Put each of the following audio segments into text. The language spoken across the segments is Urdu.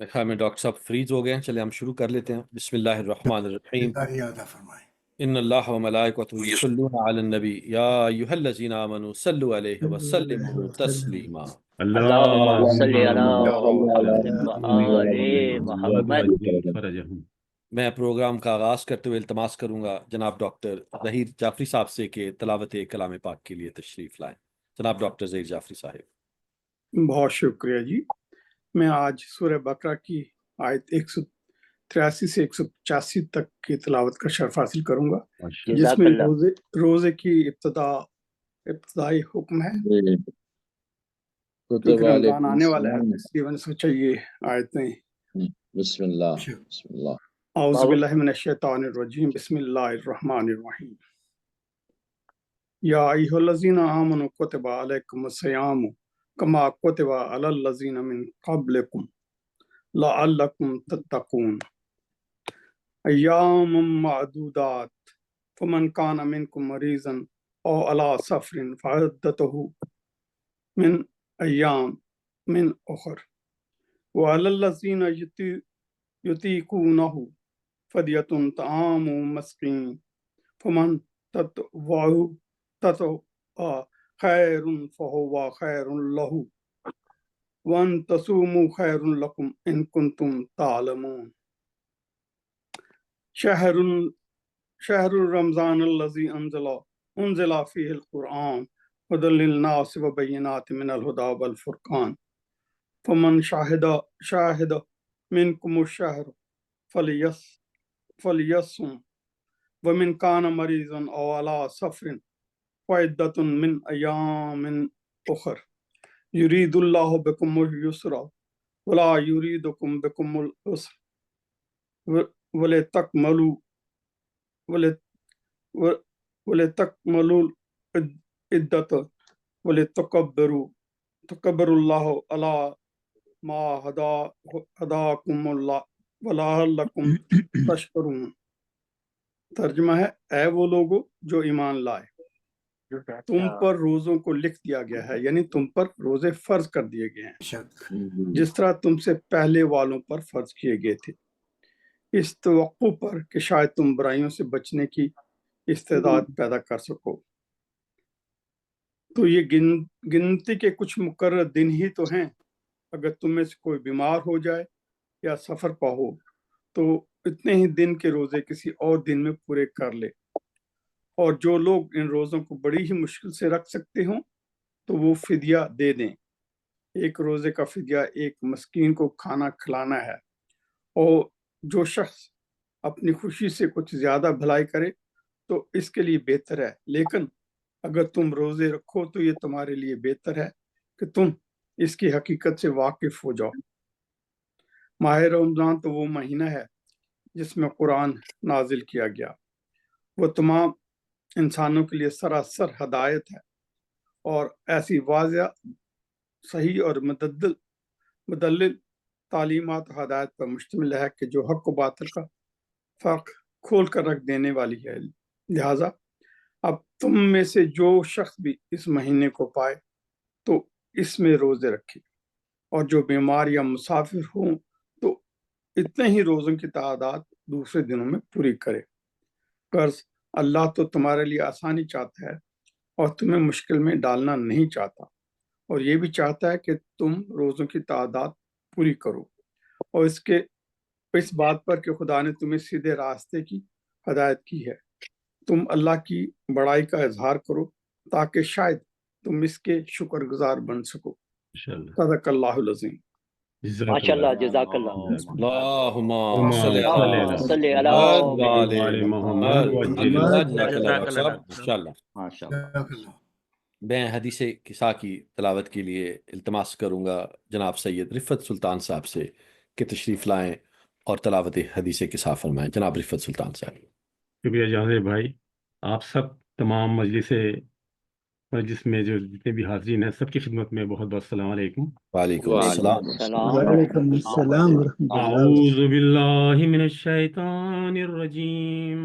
میرے خیال میں ڈاکٹر صاحب فریز ہو گئے ہیں، چلے ہم شروع کر لیتے ہیں۔ بسم اللہ الرحمن الرحیم۔ ان اللہ و ملائکتہ یصلون علی النبی یا ایھا الذین آمنوا صلوا علیہ وسلموا تسلیما۔ اللهم صل على اللهم محمد وآل محمد۔ میں پروگرام کا آغاز کرتے ہوئے التماس کروں گا جناب ڈاکٹر ظہیر جعفری صاحب سے کہ تلاوت کلام پاک کے لیے تشریف لائیں۔ جناب ڈاکٹر ظہیر جعفری صاحب۔ بہت شکریہ جی۔ میں آج سورہ بقرہ کی آیت 183 سے 185 تک کی تلاوت کا شرف حاصل کروں گا، جس میں روزے کی ابتدائی حکم ہے، کیونکہ رمضان آنے والا ہے، اس لیے میں نے سوچا یہ آیتیں۔ بسم اللہ بسم اللہ۔ اعوذ باللہ من الشیطان الرجیم، بسم اللہ الرحمن الرحیم۔ یا ایھا الذین آمنوا کتب علیکم الصیام کما کتب علی الذین من قبلکم لعلکم تتقون ایام معدودات فمن کان منکم مریضا او علی سفر فعدتہ من ایام من اخر وعلی الذین یطیقونہ فدیۃ طعام مسکین فمن تطوع خیر فہو خیر لہ وان تصوموا خیر لکم ان کنتم تعلمون۔ شہر رمضان الذی انزل فیہ القرآن ھدی للناس وبینات من الہدی والفرقان فمن شاہد منکم الشہر فلیصم ومن کان مریضا او علی سفر فعدۃ من ایام اخر یرید اللہ بکم الیسر ولا یریدکم بکم العسر ولتکملوا العدۃ ولتکبروا اللہ علی ما ہداکم ولعلکم تشکرون۔ ترجمہ ہے، اے وہ لوگو جو ایمان لائے، تم پر روزوں کو لکھ دیا گیا ہے، یعنی تم پر روزے فرض کر دیے گئے ہیں جس طرح تم سے پہلے والوں پر فرض کیے گئے تھے، اس توقع پر کہ شاید تم برائیوں سے بچنے کی استعداد پیدا کر سکو۔ تو یہ گنتی کے کچھ مقرر دن ہی تو ہیں، اگر تم میں سے کوئی بیمار ہو جائے یا سفر پہ ہو تو اتنے ہی دن کے روزے کسی اور دن میں پورے کر لے، اور جو لوگ ان روزوں کو بڑی ہی مشکل سے رکھ سکتے ہوں تو وہ فدیہ دے دیں۔ ایک روزے کا فدیہ ایک مسکین کو کھانا کھلانا ہے، اور جو شخص اپنی خوشی سے کچھ زیادہ بھلائی کرے تو اس کے لیے بہتر ہے، لیکن اگر تم روزے رکھو تو یہ تمہارے لیے بہتر ہے کہ تم اس کی حقیقت سے واقف ہو جاؤ۔ ماہ رمضان تو وہ مہینہ ہے جس میں قرآن نازل کیا گیا، وہ تمام انسانوں کے لیے سراسر ہدایت ہے اور ایسی واضح، صحیح اور مدلل تعلیمات و ہدایت پر مشتمل ہے کہ جو حق و باطل کا فرق کھول کر رکھ دینے والی ہے۔ لہٰذا اب تم میں سے جو شخص بھی اس مہینے کو پائے تو اس میں روزے رکھے، اور جو بیمار یا مسافر ہوں تو اتنے ہی روزوں کی تعداد دوسرے دنوں میں پوری کرے۔ قرض اللہ تو تمہارے لیے آسانی چاہتا ہے اور تمہیں مشکل میں ڈالنا نہیں چاہتا، اور یہ بھی چاہتا ہے کہ تم روزوں کی تعداد پوری کرو، اور اس بات پر کہ خدا نے تمہیں سیدھے راستے کی ہدایت کی ہے۔ تم اللہ کی بڑائی کا اظہار کرو تاکہ شاید تم اس کے شکر گزار بن سکو۔ صدق اللہ العظیم۔ ماشاء اللہ، جزاک اللہ۔ اللہم صلی علی محمد۔ ماشاء اللہ۔ میں حدیث کسا کی تلاوت کے لیے التماس کروں گا جناب سید رفت سلطان صاحب سے کہ تشریف لائیں اور تلاوت حدیث کسا فرمائیں۔ جناب رفت سلطان صاحب۔ شکریہ جاندے بھائی۔ آپ سب تمام مجلس میں جو جتنے بھی حاضرین ہیں سب کی خدمت میں بہت بہت السلام علیکم. وعلیکم وعلیکم السلام. السلام وعلیکم ورحمۃ السلام اللہ. ورحمۃ اللہ اعوذ باللہ من الشیطان الرجیم.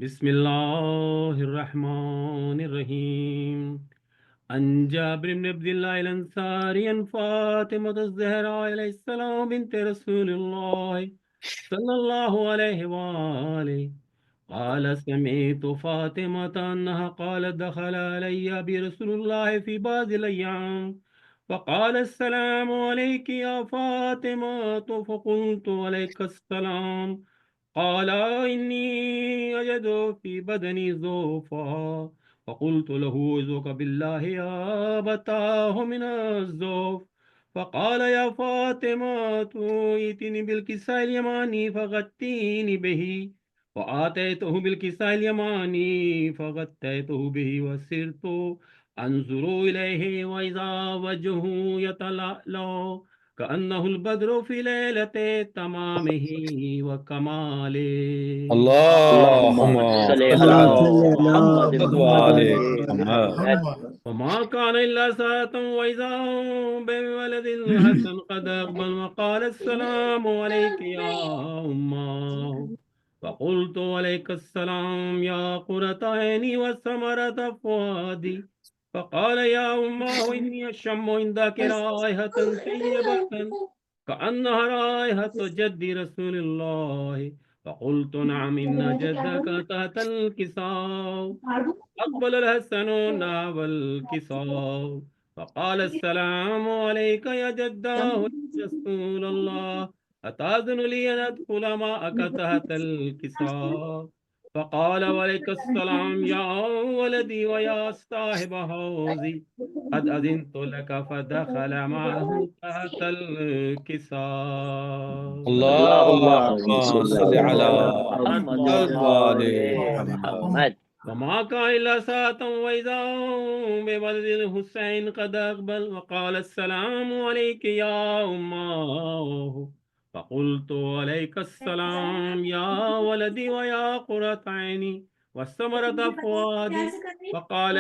بسم اللہ الرحمن الرحیم. عن جابر بن عبد الله الأنصاري عن فاطمة الزهراء عليه السلام بنت رسول الله صلى الله عليه وآله قال سمعت فاطمة أنها قالت دخل علي برسول الله في بعض الأيام فقال السلام عليك يا فاطمة فقلت عليك السلام قال إني أجد في بدني ضعفا فقلت له أعوذ بالله يا أبتاه من الضعف فقال يا فاطمة ائتني بالكساء اليماني فغطيني به فآتيته بالكساء اليماني فغطيته به وسرت أنظر إليه وإذا وجهه يتلألأ كأنه البدر في ليلة تمامه وكماله. اللهم صل صل على على محمد محمد وآل وآل محمد. محمد. وما كان إلا ساعة وإذا هم بولد الحسن قد أقبل وقال السلام عليك يا أمه فقلت عليك السلام يا قرة عيني وثمرة فؤادي فقال يا أمه إني أشم عندك رائحة طيبة كأنها رائحة جد رسول الله فقلت نعم إن جدك تحت الكساء أقبل الحسن نحو الكساء فقال السلام عليك يا جداه رسول الله أتأذن لي أن أدخل معك تحت الكساء فقال وعليك السلام يا ولدي ويا صاحب حوزي قد أذنت لك فدخل معه تحت الكساء. اللهم صل على محمد محمد وآل وآل محمد. وما كان إلا ساعة وإذا هم بولد الحسين قد أقبل وقال السلام عليك يا أمه فقلت عليك السلام يا ولدي ويا قرة عيني واستمرت فؤادي فقال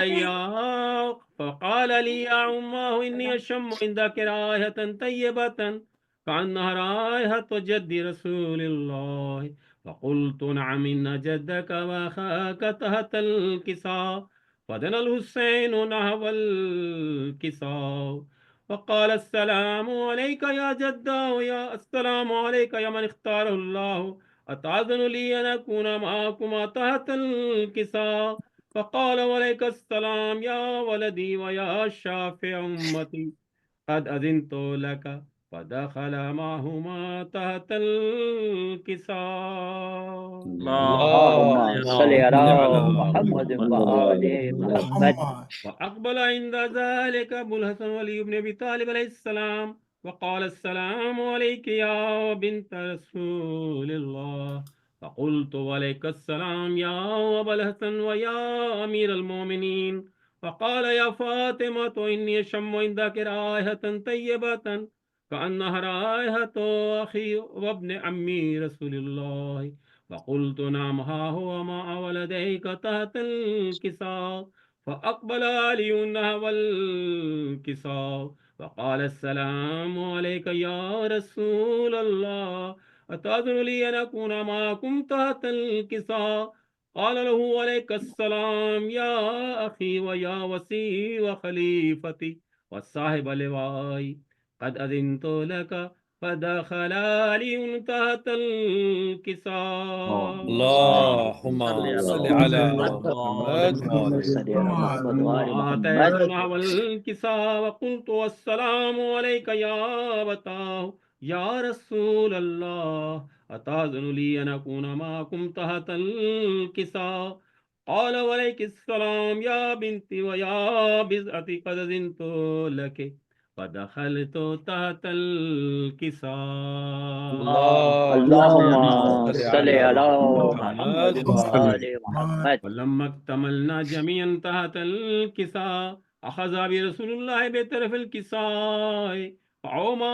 لي يا أمه إني أشم عندك رائحة طيبة كأنها رائحة جد رسول الله فقلت نعم إن جدك وأخاك تحت الكساء فدنا الحسين نحو الكساء فقال السلام عليك يا جدا ويا السلام عليك يا من اختاره الله أتأذن لي أن أكون معكما تحت الكساء فقال وعليك السلام يا ولدي ويا شافع أمتي قد أذنت لك فدخل معهما تحت الكساء. اللهم صل على محمد وآل محمد. وأقبل عند ذلك أبو الحسن علي بن أبي طالب عليه السلام وقال السلام عليك يا بنت رسول الله فقلت وعليك السلام يا أبا الحسن ويا أمير المؤمنين فقال يا فاطمة إني أشم عندك رائحة طيبة كأنها رائحة أخي وابن عمي رسول الله فقلت نعم ها هو مع ولديك تحت الكساء فأقبل علي نحو الكساء فقال السلام عليك يا رسول الله أتأذن لي أن أكون معكم تحت الكساء قال له عليك السلام يا أخي ويا وسي وخليفتي وصاحب لوائي قد أذنت لك فدخل علي تحت الكساء. اللهم صل على محمد وآل صل على محمد وآل محمد. وآتيتنا والكساء وقلت والسلام عليك يا أبتاه يا رسول الله أتأذن لي أن أكون معكم تحت الكساء قال وعليك السلام يا بنتي ويا بضعتي قد أذنت لك فدخلت تحت الكساء. اللهم صل على محمد وآل محمد. ولما اكتملنا جميعا تحت الكساء أخذ برسول الله بطرف الكساء فعوما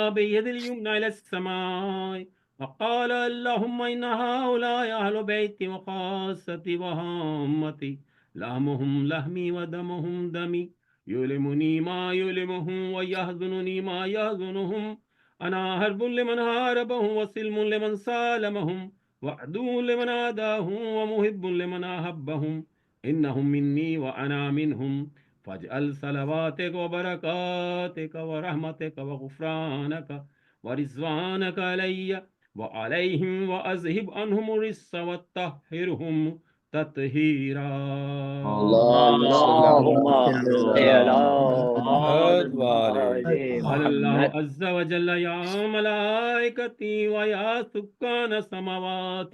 بيد اليمنى إلى السماء وقال اللهم إن هؤلاء أهل بيتي وخاصتي وهامتي لحمهم لحمي ودمهم دمي يؤلمني ما يؤلمهم ويحزنني ما يحزنهم أنا حرب لمن حاربهم وسلم لمن سالمهم وعدو لمن عاداهم ومحب لمن أحبهم إنهم مني وأنا منهم فاجعل صلواتك وبركاتك ورحمتك وغفرانك ورضوانك علي وعليهم وأذهب عنهم الرجس وطهرهم تطهيرا. اللهم صل على محمد وآل قال الله محمد. عز وجل يا ملائكتي ويا سكان السماوات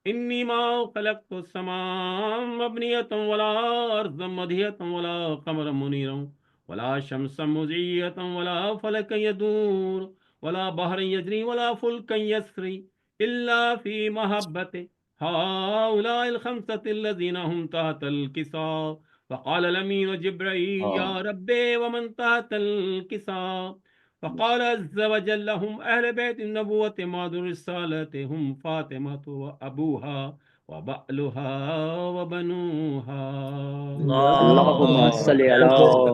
إني ما خلقت السماء مبنية ولا أرضا مدهية ولا قمرا منيرا ولا شمسا مزية ولا فلكا يدور ولا بحر يجري ولا فلكا يسري إلا في محبة هؤلاء الخمسة الذين هم تحت الكساء. فقال الأمين جبرائيل يا ربي ومن تحت الكساء؟ فقال عز وجل هم أهل بيت النبوة ماد الرسالة هم فاطمة وأبوها وبألها وبنوها. اللهم صل على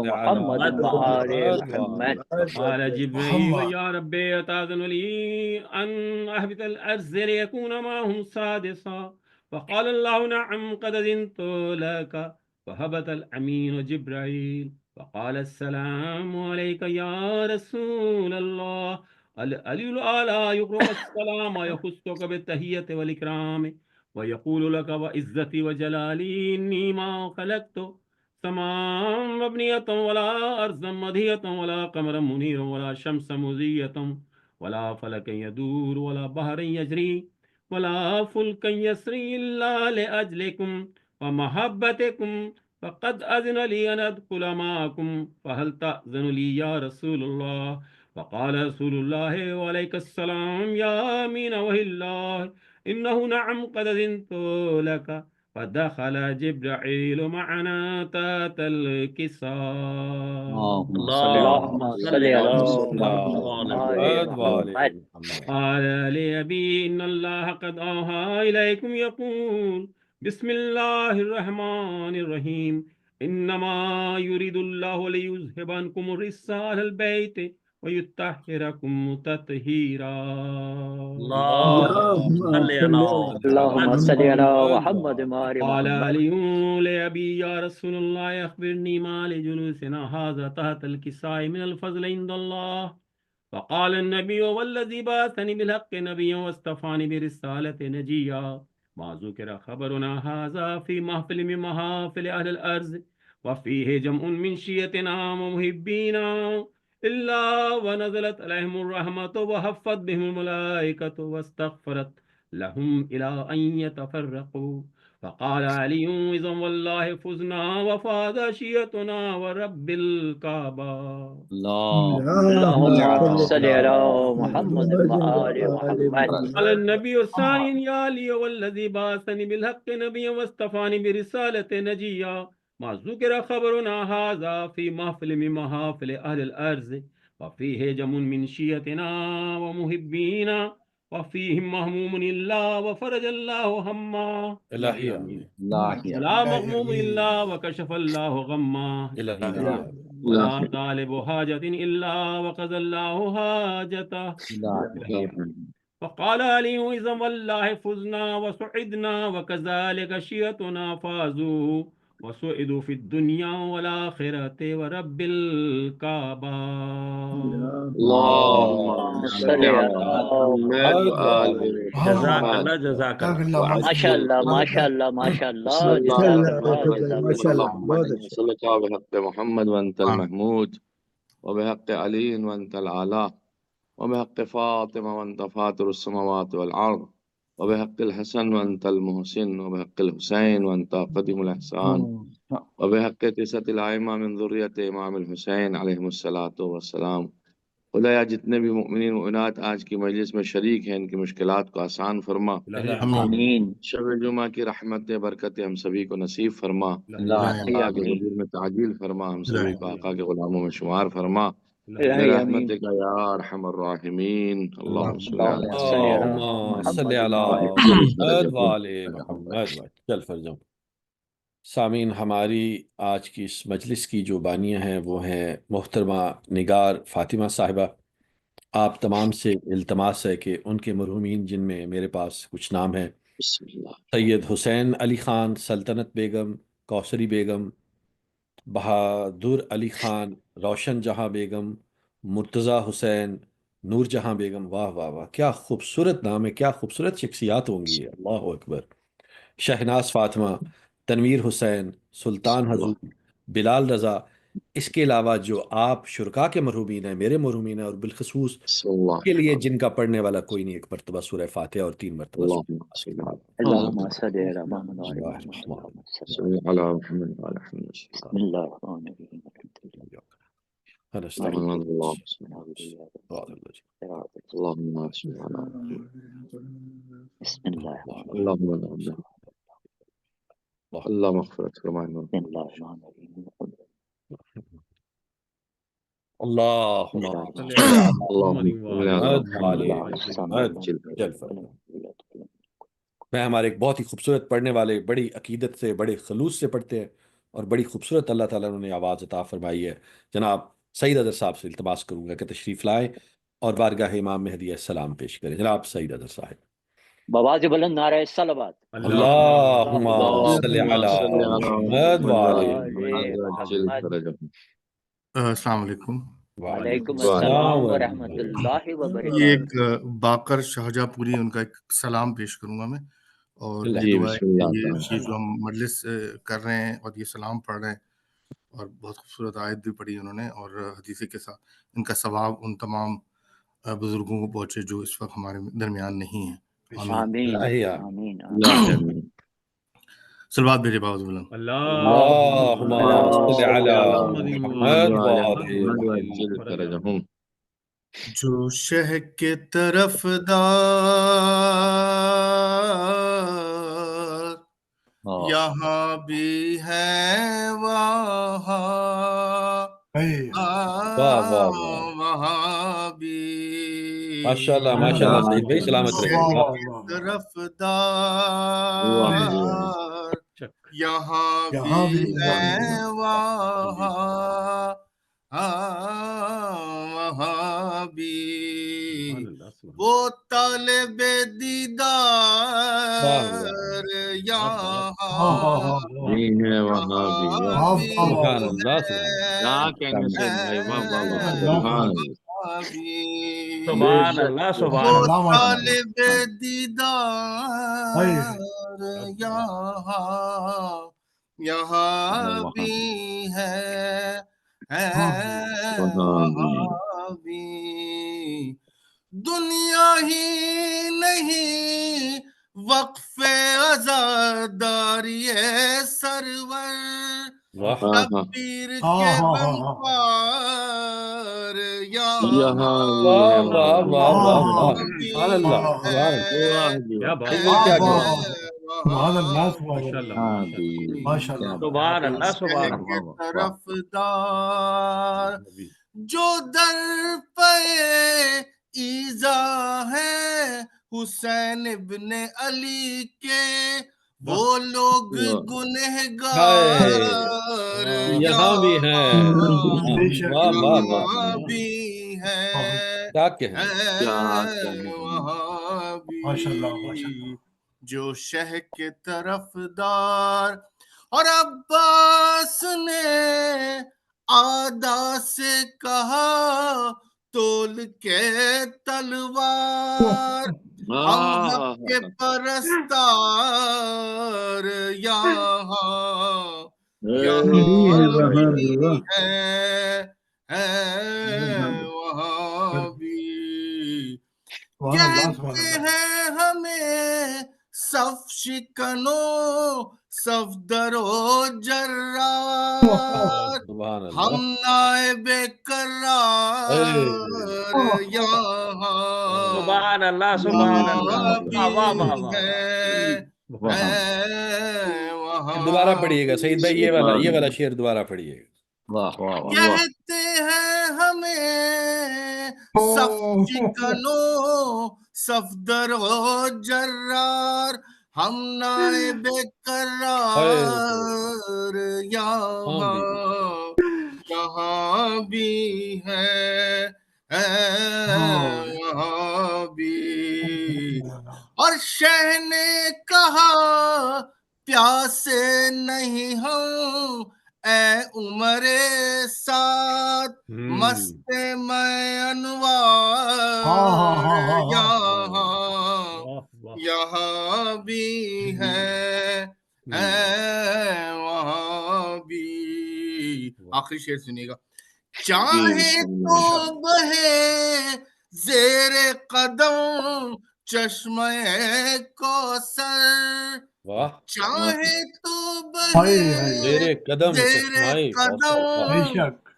محمد وآل محمد. قال جبريل يا ربي أتأذن لي أن أهبط الأرض ليكون معهم سادسا؟ فقال الله نعم قد أذنت لك. فهبط الأمين جبرائيل فقال السلام عليك يا رسول الله. العلي الأعلى يقرأ السلام يخصك بالتحية والإكرام ويقول لك وعزتي وجلالي إني ما خلقت سماء مبنية ولا أرضا مدهية ولا قمرا منيرا ولا شمس مزية ولا فلك يدور ولا بحر يجري ولا فلك يسري إلا لأجلكم ومحبتكم فقد أذن لي أن أدخل معكم فهل تأذن لي يا رسول الله؟ فقال رسول الله وعليك السلام يا أمين وهي الله إنه نعم قد أذنت لك. فدخل جبرائيل معنا تحت الكساء. اللهم صل على محمد وآل محمد. قال لأبي إن الله قد أوحى إليكم يقول بسم الله الرحمن الرحيم إنما يريد الله ليذهب عنكم الرجس أهل البيت ويطهركم تطهيرا. اللهم صل على محمد وآل قال محمد. علي لأبي يا رسول الله أخبرني ما لجلوسنا هذا تحت الكساء من الفضل عند الله. فقال النبي والذي بعثني بالحق نبيا واصطفاني برسالة نجيا ما ذكر خبرنا هذا في محفل من محافل أهل الأرض وفيه جمع من شيتنا ومحبينا إلا ونزلت عليهم الرحمة وحفت بهم الملائكة واستغفرت لهم إلى أن يتفرقوا. فقال علي إذا والله فزنا وفاز شيتنا ورب الكعبة. اللهم صل على محمد وآل محمد. قال النبي الثاني يا علي والذي بعثني بالحق نبيا واصطفاني برسالة نجيا ما ذكر خبرنا هذا في محفل من محافل أهل الأرض وفيه جم من شيتنا ومحبينا وفيهم مهموم الله وفرج الله هما لا مغموم إلا وكشف الله غما ولا طالب حاجة إلا وقضى الله حاجته. فقال علي إذا والله فزنا وسعدنا وكذلك شيتنا فازوا وسعدوا في الدنيا والآخرة ورب الكعبة. اللهم صل على محمد وآل محمد. جزاك الله ما شاء الله ما شاء الله ما شاء الله. جزاك الله. صلى الله بحق محمد وأنت المحمود وبحق علي وأنت الأعلى وبحق فاطمة وأنت فاطر السماوات والأرض وبحق الحسن وأنت المحسن وبحق الحسين وأنت قديم الإحسان وبحق تسعة الأئمة من ذرية امام الحسین علیہ الصلاۃ والسلام. خدایا جتنے بھی مؤمنین مؤمنات آج کی مجلس میں شریک ہیں ان کی مشکلات کو آسان فرما. آمین. شب جمعہ کی رحمت برکت ہم سبھی کو نصیب فرما. آقا کے حضور میں تعجیل فرما. ہم سبھی کو آقا کے غلاموں میں شمار فرما. برحمتك يا أرحم الراحمين اللهم صل على اللهم صل على محمد وآل محمد. چل فرجم سامعین، ہماری آج کی اس مجلس کی جو بانیہ ہیں وہ ہیں محترمہ نگار فاطمہ صاحبہ. آپ تمام سے التماس ہے کہ ان کے مرحومین جن میں میرے پاس کچھ نام ہیں: بسم اللہ. سید حسین علی خان، سلطنت بیگم، کوثری بیگم، بہادر علی خان، روشن جہاں بیگم، مرتضیٰ حسین، نور جہاں بیگم. واہ واہ واہ، کیا خوبصورت نام ہے، کیا خوبصورت شخصیات ہوں گی. اللہ اکبر. شہناز فاطمہ، تنویر حسین، سلطان حضور، بلال رضا. اس کے علاوہ جو آپ شرکا کے مرحومین ہیں، میرے مرحومین ہیں، اور بالخصوص بسم اللہ. کے لیے جن کا پڑھنے والا کوئی نہیں، ایک مرتبہ سورہ فاتحہ اور 3 مرتبہ سورہ اللهم صل على اللهم صل على محمد وعلى اللہ محمد الرحمن اللهم صل صل على محمد وعلى محمد. بسم الله الرحمن الرحيم اللهم صل اللهم صل على بسم الله الرحمن اللهم اللهم اغفر فرمائنا. بسم الله الرحمن الرحيم اللہم میں ہمارے ایک بہت ہی خوبصورت پڑھنے والے، بڑی عقیدت سے، بڑے خلوص سے پڑھتے ہیں، اور بڑی خوبصورت اللہ تعالیٰ نے آواز عطا فرمائی ہے. جناب سعید اظہر صاحب سے التماس کروں گا کہ تشریف لائیں اور بارگاہ امام مہدی علیہ السلام پیش کریں. جناب سعید اظہر صاحب. بواز بلند نعرہ صلوات. اللہم صلی علی محمد وعلی محمد. السلام علیکم. وعلیکم السلام ورحمۃ اللہ یہ وبرکاتہ. ایک باقر شاہجہاں پوری ان کا ایک سلام پیش کروں گا میں، اور یہ جی، دعا ہے بسم کہ اللہ. یہ جو ہم مجلس کر رہے ہیں اور یہ سلام پڑھ رہے ہیں، اور بہت خوبصورت آیت بھی پڑھی انہوں نے، اور حدیث کے ساتھ ان کا ثواب ان تمام بزرگوں کو پہنچے جو اس وقت ہمارے درمیان نہیں ہیں. آمین آمین. آمین. صلوات بھیجے باوز بلند. اللہم صلی علی محمد درجہم. جو شہ کے طرف دار یہاں بھی ہے وہاں بھی ماشاء اللہ ماشاء اللہ. سعید بھائی سلامت رہے. طرف دار یہاں بھی ہے وہاں بھی وہ طالب دیدار یہاں سبحان اللہ سبحان اللہ سبحان اللہ. طالب دیدار یہاں بھی ہے وہاں بھی. دنیا ہی نہیں وقف عزاداری سرور شبیر کے بن پار یہاں طرف دار جو در پہ ایزا ہے حسین ابن علی کے وہ لوگ گنہگار یہاں بھی ہیں جو شہ کے طرف دار. اور عباس نے آدا سے کہا تول کے تلوار ہم حق کے پرستار یہاں بھی ہے وہاں بھی. کہتے ہیں ہمیں صف شکنو صف درو جرار ہم نائب کرار یہاں سبحان اللہ سبحان اللہ. دوبارہ پڑھیے گا سعید بھائی، یہ والا شعر دوبارہ پڑھیے گا. کہتے ہیں ہمیں صف چکنو صفدر و جرار ہم نائب قرار یہاں یہاں بھی ہے یہاں بھی اور شہ نے کہا پیاسے نہیں ہم اے عمر ساتھ مست میں انوار یہاں بھی ہے وہاں بھی. آخری شعر سنیے گا. چاہے تو بہے زیر قدم چشمہ کوثر چاہے تو بہے زیر قدم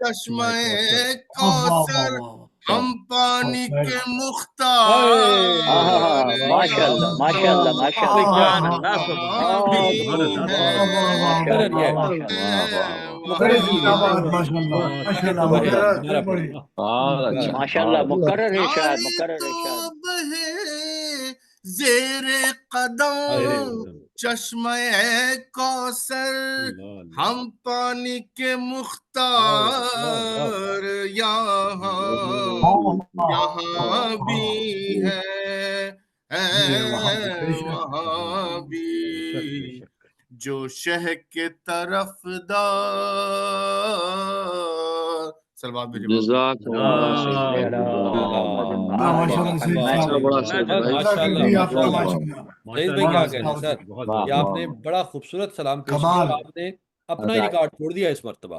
چشمہ کوثر ہم پانی کے مختار ماشاء اللہ ماشاء اللہ ماشاء اللہ مقرر ارشاد مقرر ارشاد. زیر قدم چشمہ کوثر ہم پانی کے مختار یہاں بھی ہے وہاں بھی. جو شہ کے طرف دار سلوات بھیجے. آپ نے بڑا خوبصورت سلام پیش کیا. آپ نے اپنا ہی ریکارڈ چھوڑ دیا اس مرتبہ.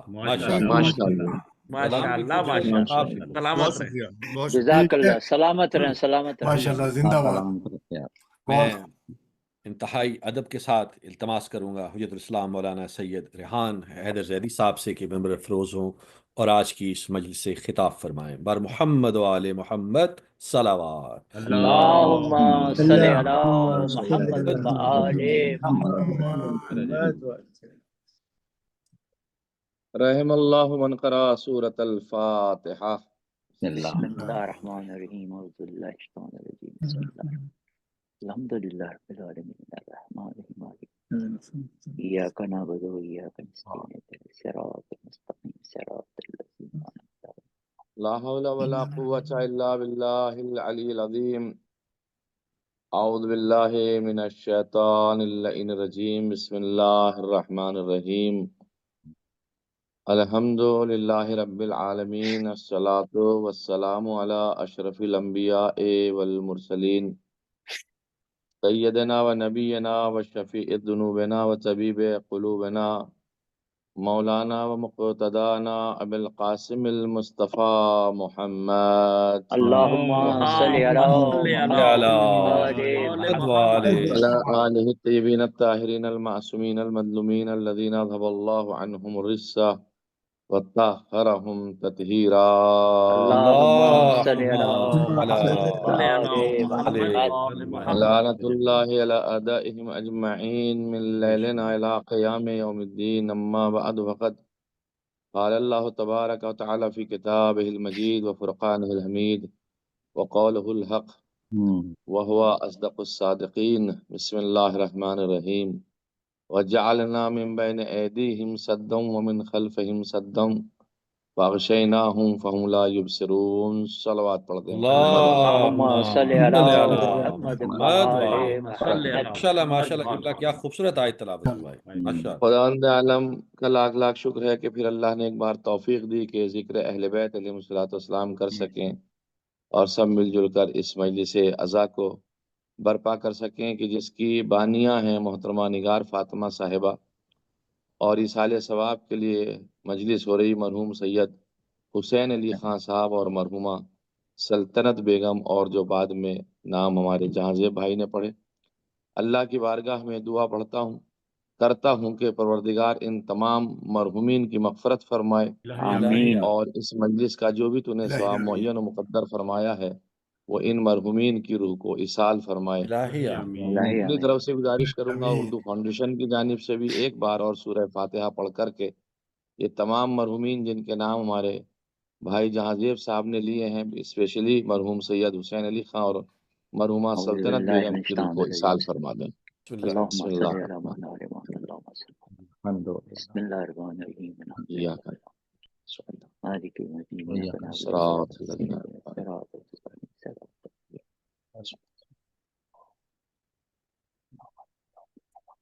جزاک اللہ. سلامت رہیں سلامت رہیں. میں انتہائی ادب کے ساتھ التماس کروں گا حجت الاسلام مولانا سید ریحان حیدر زیدی صاحب سے کہ ممبر افروز ہوں اور آج کی اس مجلس سے خطاب فرمائیں. بر محمد و آل محمد صلوات. اللہم صلی علی محمد و آل محمد. رحم اللہ من قرأ سورۃ الفاتحہ. بسم اللہ الرحمن الرحیم. اعوذ باللہ من الشیطان الرجیم. بسم اللہ الحمد للہ رب العالمین الرحمن الرحیم ایاک نعبد و ایاک نستعین اهدنا الصراط المستقیم صراط الذین انعمت علیہم. لا حول ولا قوة الا باللہ العلی العظیم. اعوذ باللہ من الشیطان اللعین الرجیم. بسم اللہ الرحمن الرحیم. الحمد للہ رب العالمین. الصلاۃ والسلام علی اشرف الانبیاء والمرسلین سیدنا و نبینا و شفیع ذنوبنا و طبیب قلوبنا مولانا و مقتدانا ابی القاسم المصطفیٰ محمد اللہم صلی علی وعلی آلہ الطیبین الطاہرین المعصومین المظلومین الذین اذھب اللہ عنہم الرجس وطہرہم تطہیرا. اللہم صلی علی لعنت اللہ علی اعدائہم اجمعین من لیلنا الی قیام یوم الدین. اما بعد فقد قال اللہ تبارک و تعالی فی کتابہ المجید وفرقانہ الحمید وقولہ الحق وهو اصدق الصادقین. بسم اللہ الرحمن الرحیم. وجعلنا من بین ایدیہم سدا ومن خلفہم سدا فاغشیناہم فہم لا یبصرون. صلوات پڑھتے ہیں. اللہم صلی علی محمد. ماشاءاللہ کیا خوبصورت آیت تلاوت ہوئی. خداوند عالم کا لاکھ لاکھ شکر ہے کہ پھر اللہ نے ایک بار توفیق دی کہ ذکر اہل بیت علیہ الصلوۃ والسلام کر سکیں اور سب مل جل کر اس مجلس عزا کو برپا کر سکیں کہ جس کی بانیہ ہیں محترمہ نگار فاطمہ صاحبہ اور ایصال ثواب کے لیے مجلس ہو رہی مرحوم سید حسین علی خان صاحب اور مرحومہ سلطنت بیگم اور جو بعد میں نام ہمارے جہانزیب بھائی نے پڑھے. اللہ کی بارگاہ میں دعا کرتا ہوں کہ پروردگار ان تمام مرحومین کی مغفرت فرمائے آمین. اور اس مجلس کا جو بھی تو نے ثواب معین و مقدر فرمایا ہے وہ ان مرحومین کی روح کو ایصال فرمائے. اپنی طرف سے گزارش کروں گا اردو فاؤنڈیشن کی جانب سے بھی ایک بار اور سورہ فاتحہ پڑھ کر کے یہ تمام مرحومین جن کے نام ہمارے بھائی جہانزیب صاحب نے لیے ہیں، اسپیشلی مرحوم سید حسین علی خان اور مرحومہ اعوذ سلطنت باللہ بیگم من کی روح الشیطان کو الرجیم اصال فرما دیں۔ اللہم بسم صلی اللہ علی الرحمن محمد اللہم صلی الحمد بسم اللہ الرحمن الرحیم إياك نعبد مالک یوم الدین وإياك اياک نعبد صراط الذين أنعمت عليهم صراط المستقیم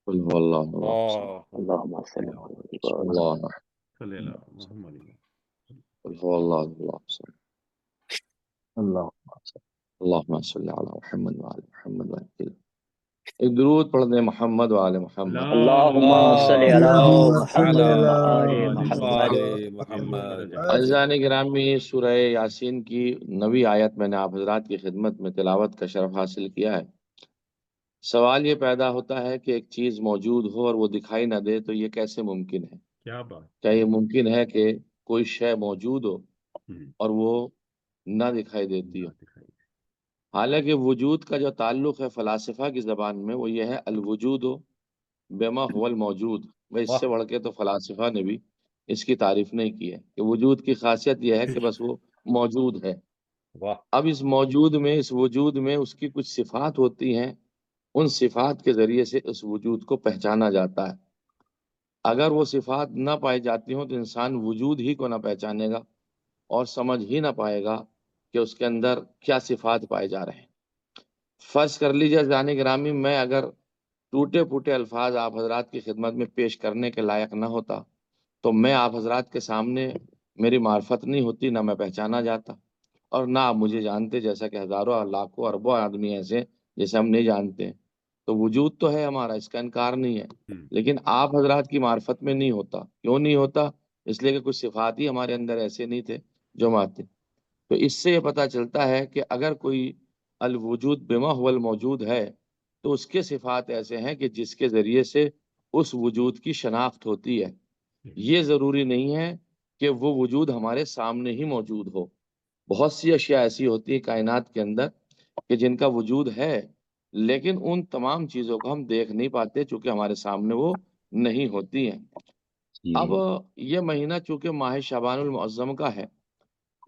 قل هو الله الله اللہ اللہم صلی علی الله أحد صلی اللہ محمد قل هو الله الله اللہ اللهم صل على محمد وعلى محمد وعلى ایک درود پڑھ دیں محمد وعلى محمد اللہم صلی علی محمد وآل محمد محمد عزیزان گرامی، سورہ یاسین کی 9ویں آیت میں نے آپ حضرات کی خدمت میں تلاوت کا شرف حاصل کیا ہے۔ سوال یہ پیدا ہوتا ہے کہ ایک چیز موجود ہو اور وہ دکھائی نہ دے تو یہ کیسے ممکن ہے؟ کیا بات کیا یہ ممکن ہے کہ کوئی شے موجود ہو اور وہ نہ دکھائی دیتی ہو؟ حالانکہ وجود کا جو تعلق ہے فلاسفہ کی زبان میں وہ یہ ہے الوجود بما هو الموجود۔ اس سے بڑھ کے تو فلاسفہ نے بھی اس کی تعریف نہیں کی ہے کہ وجود کی خاصیت یہ ہے کہ بس وہ موجود ہے۔ اب اس موجود میں، اس وجود میں اس کی کچھ صفات ہوتی ہیں، ان صفات کے ذریعے سے اس وجود کو پہچانا جاتا ہے۔ اگر وہ صفات نہ پائی جاتی ہوں تو انسان وجود ہی کو نہ پہچانے گا اور سمجھ ہی نہ پائے گا کہ اس کے اندر کیا صفات پائے جا رہے ہیں۔ فرض کر لیجیے جانے گرامی، میں اگر ٹوٹے پھوٹے الفاظ آپ حضرات کی خدمت میں پیش کرنے کے لائق نہ ہوتا تو میں آپ حضرات کے سامنے میری معرفت نہیں ہوتی، نہ میں پہچانا جاتا اور نہ آپ مجھے جانتے، جیسا کہ ہزاروں لاکھوں اربوں آدمی ایسے جیسے ہم نہیں جانتے۔ تو وجود تو ہے ہمارا، اس کا انکار نہیں ہے، لیکن آپ حضرات کی معرفت میں نہیں ہوتا۔ کیوں نہیں ہوتا؟ اس لیے کہ کچھ صفات ہی ہمارے اندر ایسے نہیں تھے جو آتے۔ تو اس سے یہ پتہ چلتا ہے کہ اگر کوئی الوجود بما هو الموجود ہے تو اس کے صفات ایسے ہیں کہ جس کے ذریعے سے اس وجود کی شناخت ہوتی ہے۔ یہ ضروری نہیں ہے کہ وہ وجود ہمارے سامنے ہی موجود ہو۔ بہت سی اشیاء ایسی ہوتی ہیں کائنات کے اندر کہ جن کا وجود ہے لیکن ان تمام چیزوں کو ہم دیکھ نہیں پاتے چونکہ ہمارے سامنے وہ نہیں ہوتی ہیں۔ اب یہ مہینہ چونکہ ماہ شعبان المعظم کا ہے،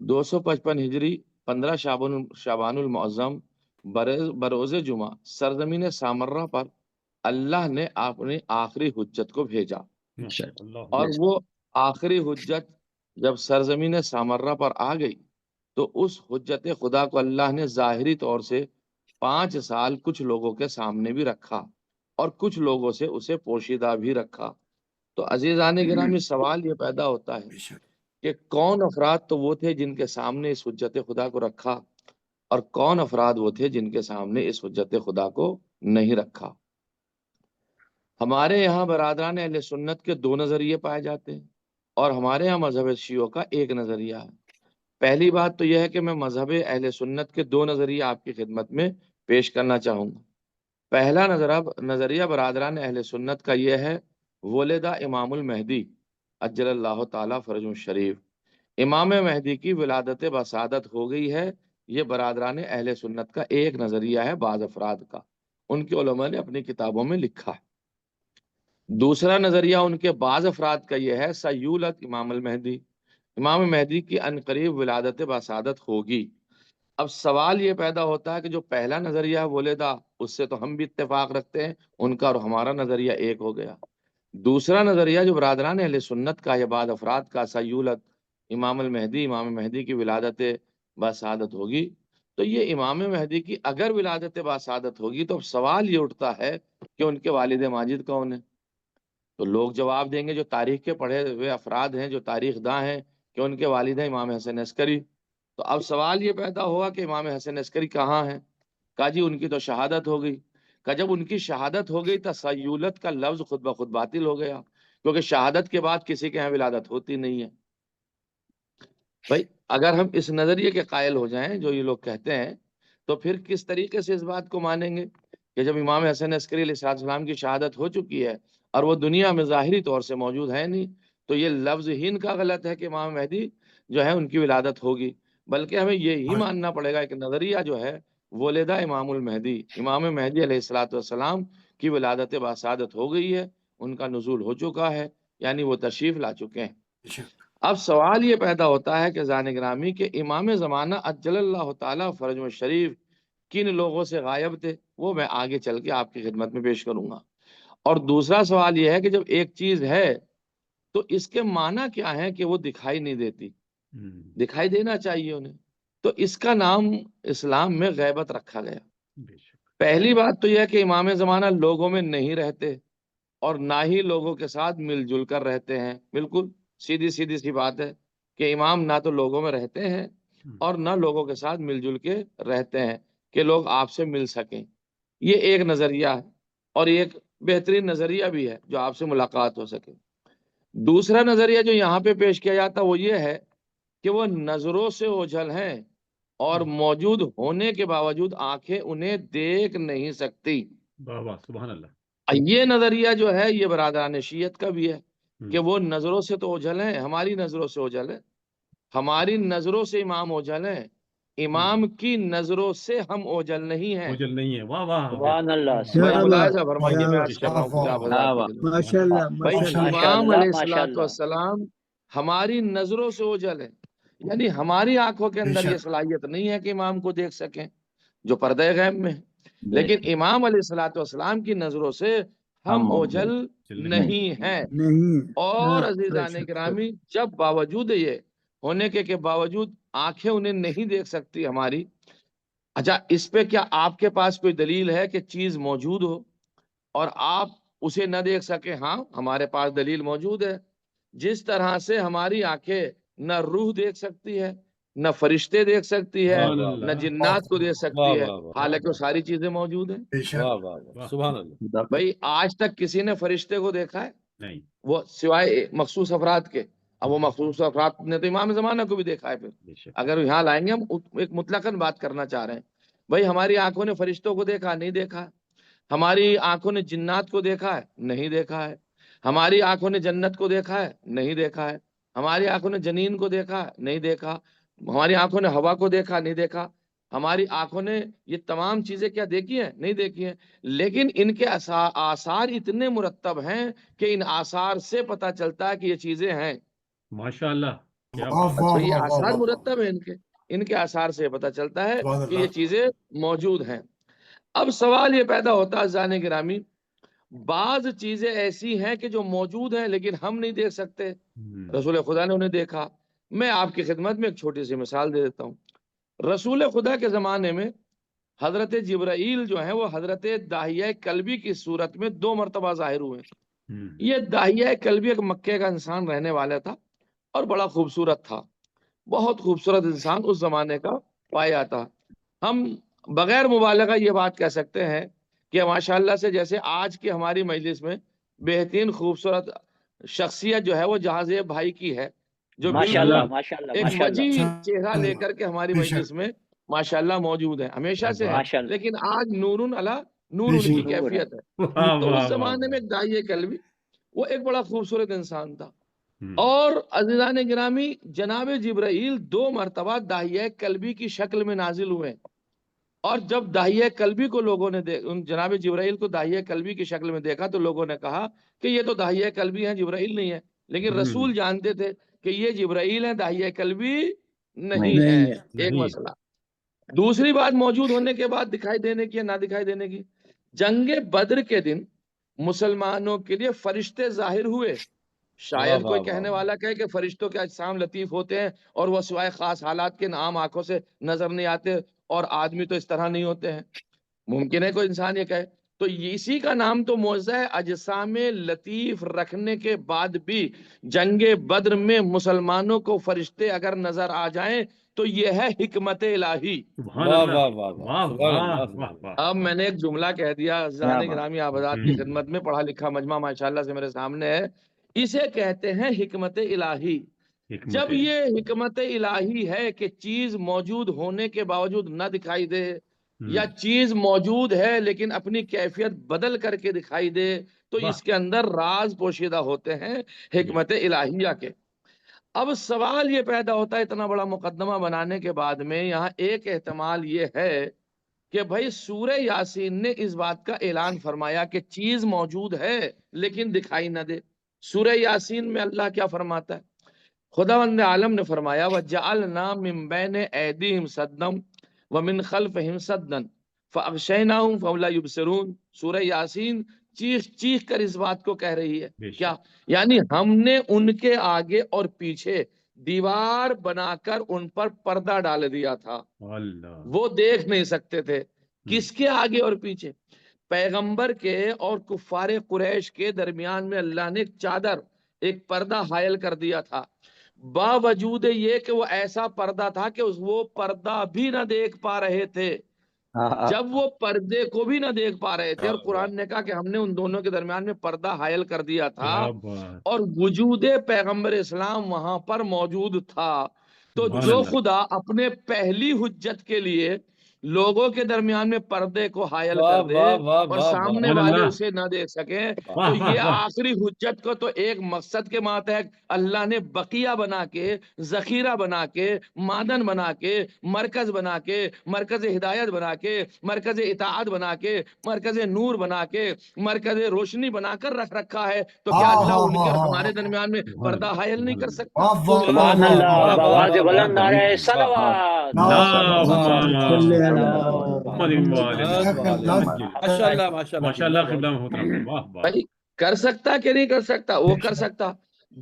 255 ہجری 15 شعبان المعظم بروز جمعہ سرزمین سامرہ پر اللہ نے اپنی آخری حجت کو بھیجا، اور وہ آخری حجت جب سرزمین سامرہ پر آ گئی تو اس حجت خدا کو اللہ نے ظاہری طور سے 5 سال کچھ لوگوں کے سامنے بھی رکھا اور کچھ لوگوں سے اسے پوشیدہ بھی رکھا۔ تو عزیزان گرامی، سوال یہ پیدا ہوتا ہے کہ کون افراد تو وہ تھے جن کے سامنے اس حجت خدا کو رکھا اور کون افراد وہ تھے جن کے سامنے اس حجت خدا کو نہیں رکھا۔ ہمارے یہاں برادران اہل سنت کے 2 نظریے پائے جاتے ہیں اور ہمارے یہاں مذہب شیعوں کا ایک نظریہ ہے۔ پہلی بات تو یہ ہے کہ میں مذہب اہل سنت کے 2 نظریے آپ کی خدمت میں پیش کرنا چاہوں گا۔ پہلا نظریہ برادران اہل سنت کا یہ ہے ولدہ امام المہدی عجل اللہ تعالی فرجہ الشریف، امام مہدی کی ولادت بسعادت ہو گئی ہے۔ یہ برادران اہل سنت کا ایک نظریہ ہے بعض افراد کا، ان کے علماء نے اپنی کتابوں میں لکھا ہے۔ دوسرا نظریہ ان کے بعض افراد کا یہ ہے سیولت امام المہدی، امام مہدی کی عنقریب ولادت بسعادت ہوگی۔ اب سوال یہ پیدا ہوتا ہے کہ جو پہلا نظریہ ولدہ، اس سے تو ہم بھی اتفاق رکھتے ہیں، ان کا اور ہمارا نظریہ ایک ہو گیا۔ دوسرا نظریہ جو برادران اہل سنت کا یا بعض افراد کا سیولت امام المہدی، امام مہدی کی ولادت بسعادت ہوگی، تو یہ امام مہدی کی اگر ولادت بسعادت ہوگی تو سوال یہ اٹھتا ہے کہ ان کے والد ماجد کون ہیں؟ تو لوگ جواب دیں گے جو تاریخ کے پڑھے ہوئے افراد ہیں، جو تاریخ داں ہیں، کہ ان کے والد ہیں امام حسن عسکری۔ تو اب سوال یہ پیدا ہوا کہ امام حسن عسکری کہاں ہیں؟ کہا جی ان کی تو شہادت ہو گئی۔ کہ جب ان کی شہادت ہو گئی تو سیولت کا لفظ خود بخود باطل ہو گیا، کیونکہ شہادت کے بعد کسی کے یہاں ولادت ہوتی نہیں ہے۔ بھائی اگر ہم اس نظریے کے قائل ہو جائیں جو یہ لوگ کہتے ہیں تو پھر کس طریقے سے اس بات کو مانیں گے کہ جب امام حسن عسکری علیہ السلام کی شہادت ہو چکی ہے اور وہ دنیا میں ظاہری طور سے موجود ہے نہیں، تو یہ لفظ ہی ان کا غلط ہے کہ امام مہدی جو ہے ان کی ولادت ہوگی، بلکہ ہمیں یہی ماننا پڑے گا کہ نظریہ جو ہے ولدہ امام المہدی، امام مہدی علیہ السلام کی ولادت بسعادت ہو گئی ہے، ان کا نزول ہو چکا ہے، یعنی وہ تشریف لا چکے ہیں۔ اب سوال یہ پیدا ہوتا ہے کہ زان گرامی کہ امام زمانہ اجل اللہ تعالیٰ فرج شریف کن لوگوں سے غائب تھے، وہ میں آگے چل کے آپ کی خدمت میں پیش کروں گا۔ اور دوسرا سوال یہ ہے کہ جب ایک چیز ہے تو اس کے معنی کیا ہے کہ وہ دکھائی نہیں دیتی، دکھائی دینا چاہیے انہیں، تو اس کا نام اسلام میں غیبت رکھا گیا۔ پہلی بات تو یہ ہے کہ امام زمانہ لوگوں میں نہیں رہتے اور نہ ہی لوگوں کے ساتھ مل جل کر رہتے ہیں، بالکل سیدھی سی بات ہے کہ امام نہ تو لوگوں میں رہتے ہیں اور نہ لوگوں کے ساتھ مل جل کے رہتے ہیں کہ لوگ آپ سے مل سکیں۔ یہ ایک نظریہ ہے اور ایک بہترین نظریہ بھی ہے جو آپ سے ملاقات ہو سکے۔ دوسرا نظریہ جو یہاں پہ پیش کیا جاتا وہ یہ ہے کہ وہ نظروں سے اوجھل ہیں اور موجود ہونے کے باوجود آنکھیں انہیں دیکھ نہیں سکتی۔ سبحان اللہ۔ یہ نظریہ جو ہے یہ برادران شیعت کا بھی ہے کہ وہ نظروں سے تو اوجھل ہیں، ہماری نظروں سے اوجھل ہے، ہماری نظروں سے امام اوجھل ہیں، امام کی نظروں سے ہم اوجھل نہیں ہیں۔ اوجل نہیں ہے۔ واہ واہ، سبحان اللہ، بھائی سبحان ملاحظہ اللہ، فرمائیے، میں عرض کر رہا ہوں کہ آپ حضرات کی خدمت میں۔ ماشاءاللہ بھائی ماشاءاللہ امام علیہ ماشاء الصلوۃ اللہ۔ والسلام ہماری نظروں سے اوجھل ہے، یعنی ہماری آنکھوں کے اندر یہ صلاحیت نہیں ہے کہ امام کو دیکھ سکیں جو پردہ غیب میں ہے، لیکن امام علیہ الصلوۃ والسلام کی نظروں سے ہم اوجھل نہیں ہیں۔ نہیں۔ اور عزیزان گرامی جب باوجود یہ ہونے کے باوجود آنکھیں انہیں نہیں دیکھ سکتی ہماری، اچھا اس پہ کیا آپ کے پاس کوئی دلیل ہے کہ چیز موجود ہو اور آپ اسے نہ دیکھ سکیں؟ ہاں ہمارے پاس دلیل موجود ہے۔ جس طرح سے ہماری آنکھیں نہ روح دیکھ سکتی ہے، نہ فرشتے دیکھ سکتی ہے، نہ جنات کو دیکھ سکتی ہے، حالانکہ وہ ساری چیزیں موجود ہیں۔ سبحان اللہ۔ بھائی آج تک کسی نے فرشتے کو دیکھا ہے؟ نہیں۔ وہ سوائے مخصوص افراد کے۔ اب وہ مخصوص افراد نے تو امام زمانہ کو بھی دیکھا ہے۔ پھر اگر یہاں لائیں گے ہم ایک مطلقاً بات کرنا چاہ رہے ہیں، بھائی ہماری آنکھوں نے فرشتوں کو دیکھا؟ نہیں دیکھا۔ ہماری آنکھوں نے جنات کو دیکھا ہے؟ نہیں دیکھا ہے۔ ہماری آنکھوں نے جنت کو دیکھا ہے؟ نہیں دیکھا ہے۔ ہماری آنکھوں نے جنین کو دیکھا ہے؟ نہیں دیکھا۔ ہماری آنکھوں نے ہوا کو دیکھا؟ نہیں دیکھا۔ ہماری آنکھوں نے یہ تمام چیزیں کیا دیکھی ہیں؟ نہیں دیکھی ہیں، لیکن ان کے آثار اتنے مرتب ہیں کہ ان آثار سے پتہ چلتا ہے کہ یہ چیزیں ہیں۔ ماشاءاللہ، کیا تو یہ آثار مرتب ہیں ان کے آثار سے پتہ چلتا ہے کہ یہ چیزیں موجود ہیں۔ اب سوال یہ پیدا ہوتا ہے زان گرامی، بعض چیزیں ایسی ہیں کہ جو موجود ہیں لیکن ہم نہیں دیکھ سکتے، رسول خدا نے انہیں دیکھا۔ میں آپ کی خدمت میں ایک چھوٹی سی مثال دے دیتا ہوں۔ رسول خدا کے زمانے میں حضرت جبرائیل جو ہیں وہ حضرت داہیہ کلبی کی صورت میں 2 مرتبہ ظاہر ہوئے۔ یہ داہیہ کلبی ایک مکے کا انسان رہنے والا تھا اور بڑا خوبصورت تھا، بہت خوبصورت انسان اس زمانے کا پایا تھا۔ ہم بغیر مبالغہ یہ بات کہہ سکتے ہیں کہ ماشاءاللہ سے جیسے آج کی ہماری مجلس میں بہترین خوبصورت شخصیت جو ہے وہ جہازیب بھائی کی ہے، جو ماشاءاللہ، بالکل ماشاءاللہ، ایک ماشاءاللہ، وجیح چہرہ لے کر کے ہماری مجلس میں ماشاءاللہ موجود ہے، ہمیشہ سے ہے، ماشاءاللہ، لیکن آج نورن علی نور ان کی نور ہے۔ کیفیت ہے۔ تو اس زمانے میں داعیہ کلبی وہ ایک بڑا خوبصورت انسان تھا، اور عزیزان گرامی جناب جبرائیل 2 مرتبہ داہیہ کلبی کی شکل میں نازل ہوئے، اور جب داہیہ کلبی کو لوگوں نے جناب جبرائیل کو داہیہ کلبی کی شکل میں دیکھا تو لوگوں نے کہا کہ یہ تو داہیہ کلبی ہیں، جبرائیل نہیں ہے، لیکن رسول جانتے تھے کہ یہ جبرائیل ہیں، داہیہ کلبی نہیں ہے۔ ایک مسئلہ۔ دوسری بات موجود ہونے کے بعد دکھائی دینے کی یا نہ دکھائی دینے کی، جنگ بدر کے دن مسلمانوں کے لیے فرشتے ظاہر ہوئے۔ شاید کوئی کہنے والا کہے کہ فرشتوں کے اجسام لطیف ہوتے ہیں اور وہ سوائے خاص حالات کے عام آنکھوں سے نظر نہیں آتے، اور آدمی تو اس طرح نہیں ہوتے ہیں، ممکن ہے کوئی انسان یہ کہے، تو اسی کا نام تو معجزہ ہے۔ اجسام لطیف رکھنے کے بعد بھی جنگ بدر میں مسلمانوں کو فرشتے اگر نظر آ جائیں تو یہ ہے حکمت الہی۔ اب میں نے ایک جملہ کہہ دیا، زان گرامی آپ حضرات کی خدمت میں، پڑھا لکھا مجمع ماشاءاللہ سے میرے سامنے ہے، اسے کہتے ہیں حکمت الہی۔ جب یہ حکمت الہی ہے کہ چیز موجود ہونے کے باوجود نہ دکھائی دے، یا چیز موجود ہے لیکن اپنی کیفیت بدل کر کے دکھائی دے، تو اس کے اندر راز پوشیدہ ہوتے ہیں حکمت الہیہ کے۔ اب سوال یہ پیدا ہوتا ہے اتنا بڑا مقدمہ بنانے کے بعد میں، یہاں ایک احتمال یہ ہے کہ بھائی سورہ یاسین نے اس بات کا اعلان فرمایا کہ چیز موجود ہے لیکن دکھائی نہ دے۔ سورہ یاسین میں اللہ کیا فرماتا ہے؟ خداوند عالم نے فرمایا وَجَعَلْنَا مِن بَيْنِ أَيْدِيهِمْ سَدًّا وَمِنْ خَلْفِهِمْ سَدًّا فَأَغْشَيْنَاهُمْ فَهُمْ لَا يُبْصِرُونَ۔ سورہ یاسین چیخ چیخ کر اس بات کو کہہ رہی ہے کیا، یعنی ہم نے ان کے آگے اور پیچھے دیوار بنا کر ان پر پردہ ڈال دیا تھا، وہ دیکھ نہیں سکتے تھے۔ کس کے آگے اور پیچھے؟ پیغمبر کے اور کفار قریش کے درمیان میں اللہ نے ایک چادر، ایک پردہ حائل کر دیا تھا، باوجود یہ کہ وہ ایسا پردہ تھا کہ وہ پردہ بھی نہ دیکھ پا رہے تھے۔ جب وہ پردے کو بھی نہ دیکھ پا رہے تھے اور قرآن نے کہا کہ ہم نے ان دونوں کے درمیان میں پردہ حائل کر دیا تھا اور وجود پیغمبر اسلام وہاں پر موجود تھا، تو جو خدا اپنے پہلی حجت کے لیے لوگوں کے درمیان میں پردے کو حائل کر دے اور سامنے والے اسے نہ دیکھ سکیں، تو یہ آخری حجت کو تو ایک مقصد کے ماتحت اللہ نے بقیہ بنا کے، ذخیرہ بنا کے، معدن بنا کے، مرکز بنا کے، مرکز ہدایت بنا کے، مرکز اطاعت بنا کے، مرکز نور بنا کے، مرکز روشنی بنا کر رکھ رکھا ہے، تو کیا اللہ ان کے اور ہمارے درمیان میں پردہ حائل نہیں کر سکتا؟ سبحان اللہ، بآواز بلند نعرہ صلوات۔ بھائی کر سکتا کہ نہیں کر سکتا؟ وہ کر سکتا۔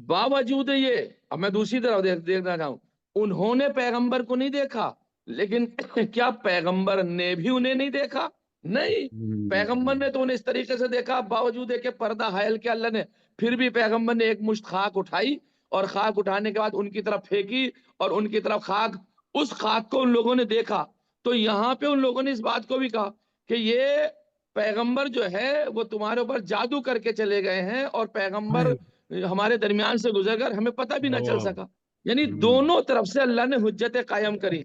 باوجود یہ، اب میں دوسری طرف دیکھنا چاہوں، انہوں نے پیغمبر کو نہیں دیکھا، لیکن کیا پیغمبر نے بھی انہیں نہیں دیکھا؟ نہیں، پیغمبر نے تو انہیں اس طریقے سے دیکھا، باوجود ہے کہ پردہ حائل کیا اللہ نے، پھر بھی پیغمبر نے ایک مشت خاک اٹھائی اور خاک اٹھانے کے بعد ان کی طرف پھینکی اور ان کی طرف خاک، اس خاک کو ان لوگوں نے دیکھا۔ تو یہاں پہ ان لوگوں نے اس بات کو بھی کہا کہ یہ پیغمبر جو ہے وہ تمہارے اوپر جادو کر کے چلے گئے ہیں اور پیغمبر ہمارے درمیان سے گزر کر ہمیں پتہ بھی نہ چل سکا۔ یعنی دونوں طرف سے اللہ نے حجتیں قائم کری،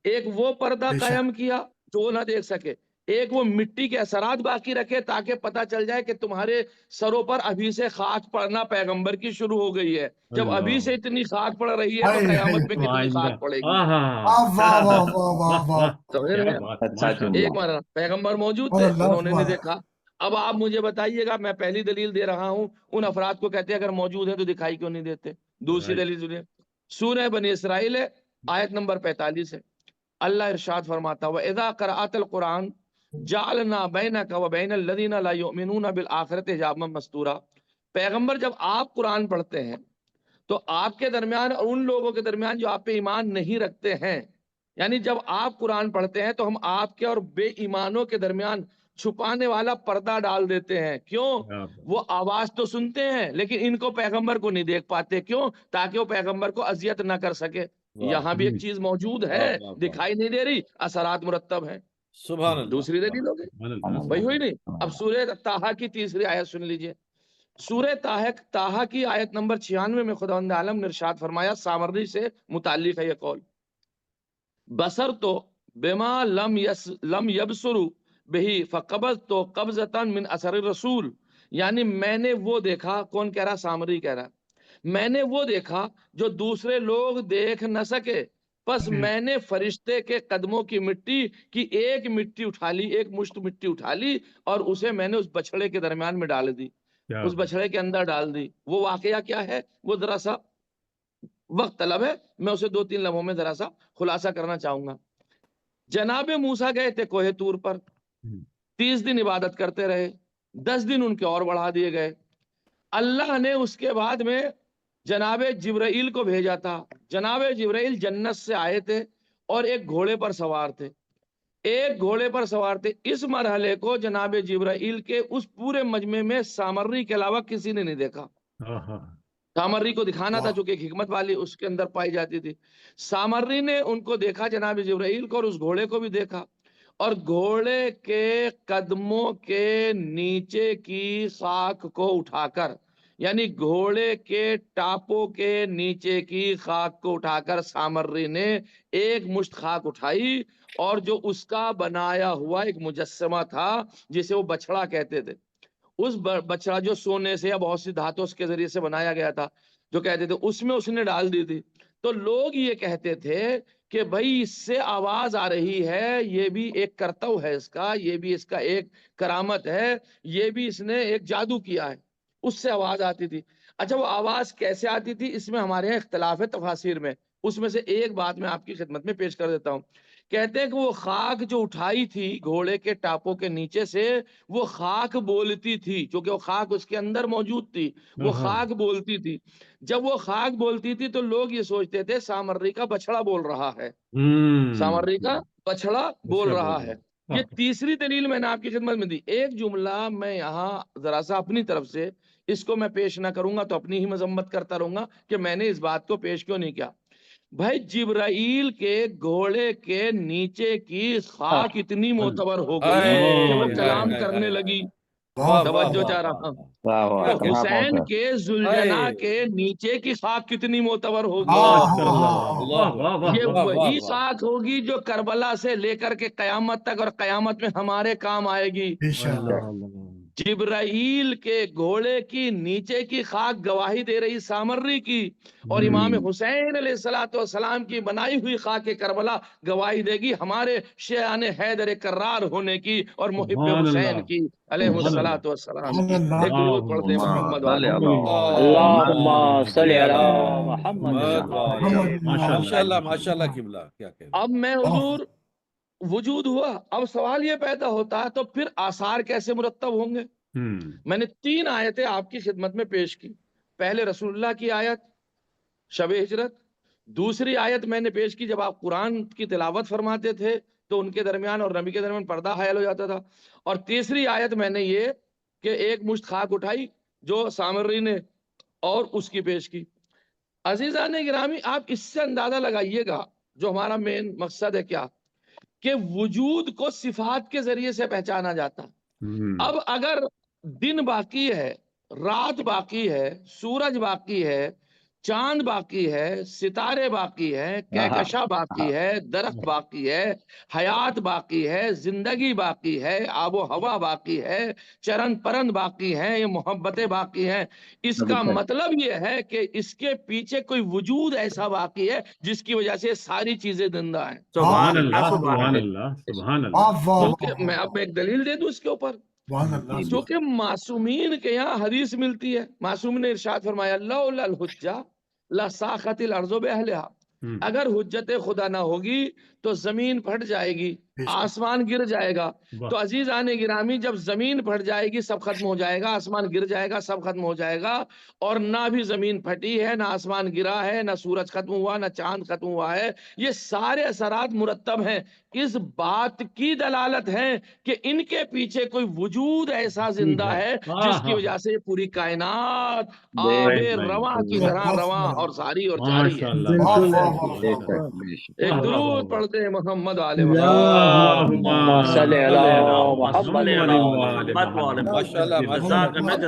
ایک وہ پردہ قائم کیا جو وہ نہ دیکھ سکے، ایک وہ مٹی کے اثرات باقی رکھے تاکہ پتہ چل جائے کہ تمہارے سروں پر ابھی سے خاک پڑنا پیغمبر کی شروع ہو گئی ہے، جب ابھی سے اتنی خاک پڑ رہی ہے تو قیامت میں کتنی خاک پڑے گی۔ ایک بار پیغمبر موجود تھے، انہوں نے نہیں دیکھا۔ اب آپ مجھے بتائیے گا، میں پہلی دلیل دے رہا ہوں، ان افراد کو کہتے ہیں اگر موجود ہیں تو دکھائی کیوں نہیں دیتے؟ دوسری دلیل سنیں، سورہ بنی اسرائیل ہے، آیت نمبر 45 ہے، اللہ ارشاد فرماتا وَإِذَا قَرَأْتَ الْقُرْآنَ جَعَلْنَا بَيْنَكَ وَبَيْنَ الَّذِينَ لَا يُؤْمِنُونَ بِالْآخِرَةِ حِجَابًا مَسْتُورًا۔ پیغمبر جب آپ قرآن پڑھتے ہیں تو آپ کے درمیان اور ان لوگوں کے درمیان جو آپ پہ ایمان نہیں رکھتے ہیں، یعنی جب آپ قرآن پڑھتے ہیں تو ہم آپ کے اور بے ایمانوں کے درمیان چھپانے والا پردہ ڈال دیتے ہیں۔ کیوں؟ وہ آواز تو سنتے ہیں لیکن ان کو پیغمبر کو نہیں دیکھ پاتے، کیوں؟ تاکہ وہ پیغمبر کو اذیت نہ کر سکے۔ یہاں بھی ایک چیز موجود ہے، دکھائی نہیں دے رہی، اثرات مرتب ہیں۔ سبحان اللہ، دوسری دلیل ہو گئی، وہی ہوئی نہیں۔ اب سورہ طٰہٰ کی تیسری آیت سن لیجئے، سورہ طٰہٰ کی آیت نمبر 96 میں خداوند عالم نے ارشاد فرمایا، سامری سے متعلق ہے یہ قول، بصر تو بما لم یبصروا بہی فقبضت قبضۃ من اثر الرسول، یعنی میں نے وہ دیکھا، کون کہہ رہا؟ سامری کہہ رہا، میں نے وہ دیکھا جو دوسرے لوگ دیکھ نہ سکے، پس میں نے فرشتے کے قدموں کی مٹی کی ایک مٹی اٹھا لی، ایک مشت مٹی اٹھا لی اور اسے میں نے اس بچڑے کے درمیان میں ڈال دی، اس بچڑے کے اندر ڈال دی۔ وہ واقعہ کیا ہے؟ وہ ذرا سا وقت طلب ہے، میں اسے 2-3 لمحوں میں ذرا سا خلاصہ کرنا چاہوں گا۔ جناب موسیٰ گئے تھے کوہ طور پر، 30 دن عبادت کرتے رہے، 10 دن ان کے اور بڑھا دیے گئے۔ اللہ نے اس کے بعد میں جناب جبرائیل کو بھیجا تھا، جناب جبرائیل جنت سے آئے تھے اور ایک گھوڑے پر سوار تھے، ایک گھوڑے پر سوار تھے۔ اس مرحلے کو جناب جبرائیل کے اس پورے مجمع میں سامری کے علاوہ کسی نے نہیں دیکھا۔ سامری کو دکھانا تھا چونکہ ایک حکمت والی اس کے اندر پائی جاتی تھی۔ سامری نے ان کو دیکھا، جناب جبرائیل کو، اور اس گھوڑے کو بھی دیکھا، اور گھوڑے کے قدموں کے نیچے کی خاک کو اٹھا کر، یعنی گھوڑے کے ٹاپوں کے نیچے کی خاک کو اٹھا کر سامری نے ایک مشت خاک اٹھائی، اور جو اس کا بنایا ہوا ایک مجسمہ تھا جسے وہ بچڑا کہتے تھے، اس بچڑا جو سونے سے یا بہت سی دھاتوں کے ذریعے سے بنایا گیا تھا جو کہتے تھے، اس میں اس نے ڈال دی تھی۔ تو لوگ یہ کہتے تھے کہ بھائی اس سے آواز آ رہی ہے، یہ بھی ایک کرتو ہے اس کا، یہ بھی اس کا ایک کرامت ہے، یہ بھی اس نے ایک جادو کیا ہے، اس سے آواز آتی تھی۔ اچھا وہ آواز کیسے آتی تھی اس میں ہمارے یہاں اختلاف ہے تفاسیر میں، اس میں سے ایک بات میں آپ کی خدمت میں پیش کر دیتا ہوں. کہتے ہیں کہ وہ خاک جو اٹھائی تھی گھوڑے کے ٹاپوں کے نیچے سے، وہ خاک بولتی تھی، چونکہ وہ خاک اس کے اندر موجود تھی، وہ خاک بولتی تھی. جب وہ خاک بولتی تھی تو لوگ یہ سوچتے تھے سامری کا بچڑا بول رہا ہے، سامری کا بچڑا بول رہا ہے. یہ تیسری دلیل میں نے آپ کی خدمت میں دی. ایک جملہ میں یہاں ذرا سا اپنی طرف سے اس کو میں پیش نہ کروں گا تو اپنی ہی مذمت کرتا رہوں گا کہ میں نے اس بات کو پیش کیوں نہیں کیا. بھائی جبرائیل کے گھوڑے کے نیچے کی خاک اتنی معتبر ہو گئی کہ وہ کلام کرنے لگی. توجہ چاہ رہا ہوں. تو حسین کے زلجنا کے نیچے کی خاک کتنی معتبر ہوگی؟ یہ وہی خاک ہوگی جو کربلا سے لے کر کے قیامت تک اور قیامت میں ہمارے کام آئے گی. جبرائیل کے گھوڑے کی نیچے کی خاک گواہی دے رہی سامری کی، اور امام حسین علیہ الصلوۃ والسلام کی بنائی ہوئی خاک کربلا گواہی دے گی ہمارے شیعان حیدر کرار ہونے کی اور محب حسین کی علیہ الصلوۃ والسلام کی. ایک درود پڑھ دیں محمد والے. اللہم صلی علی محمد. ماشاءاللہ قبلہ. کیا کہہ رہے اب میں حضور وجود ہوا، اب سوال یہ پیدا ہوتا ہے تو پھر آثار کیسے مرتب ہوں گے؟ میں نے 3 آیتیں آپ کی خدمت میں پیش کی. پہلے رسول اللہ کی آیت شب ہجرت، دوسری آیت میں نے پیش کی جب آپ قرآن کی تلاوت فرماتے تھے تو ان کے درمیان اور نبی کے درمیان پردہ حائل ہو جاتا تھا، اور تیسری آیت میں نے یہ کہ ایک مشت خاک اٹھائی جو سامری نے اور اس کی پیش کی. عزیزان گرامی آپ اس سے اندازہ لگائیے گا جو ہمارا مین مقصد ہے کیا، کہ وجود کو صفات کے ذریعے سے پہچانا جاتا. اب اگر دن باقی ہے، رات باقی ہے، سورج باقی ہے، چاند باقی ہے، ستارے باقی ہے، کہکشاں باقی ہے، درخت باقی ہے، حیات باقی ہے، زندگی باقی ہے، آب و ہوا باقی ہے، چرن پرند باقی ہیں، یہ محبتیں باقی ہیں. اس کا مطلب یہ ہے کہ اس کے پیچھے کوئی وجود ایسا باقی ہے جس کی وجہ سے ساری چیزیں زندہ ہیں. سبحان اللہ سبحان اللہ سبحان اللہ. کیونکہ میں اب ایک دلیل دے دوں اس کے اوپر، جو کہ معصومین کے یہاں حدیث ملتی ہے. معصوم نے ارشاد فرمایا لولا الحجہ لساخت الارض باہلھا، اگر حجت خدا نہ ہوگی تو زمین پھٹ جائے گی، آسمان گر جائے گا. تو عزیزان گرامی جب زمین پھٹ جائے گی سب ختم ہو جائے گا، آسمان گر جائے گا سب ختم ہو جائے گا. اور نہ بھی زمین پھٹی ہے، نہ آسمان گرا ہے، نہ سورج ختم ہوا، نہ چاند ختم ہوا ہے. یہ سارے اثرات مرتب ہیں، اس بات کی دلالت ہے کہ ان کے پیچھے کوئی وجود ایسا زندہ ہے جس کی وجہ سے پوری کائنات آب رواں کی طرح رواں اور ساری اور جاری ہے. ایک درود پڑھتے ہیں محمد والے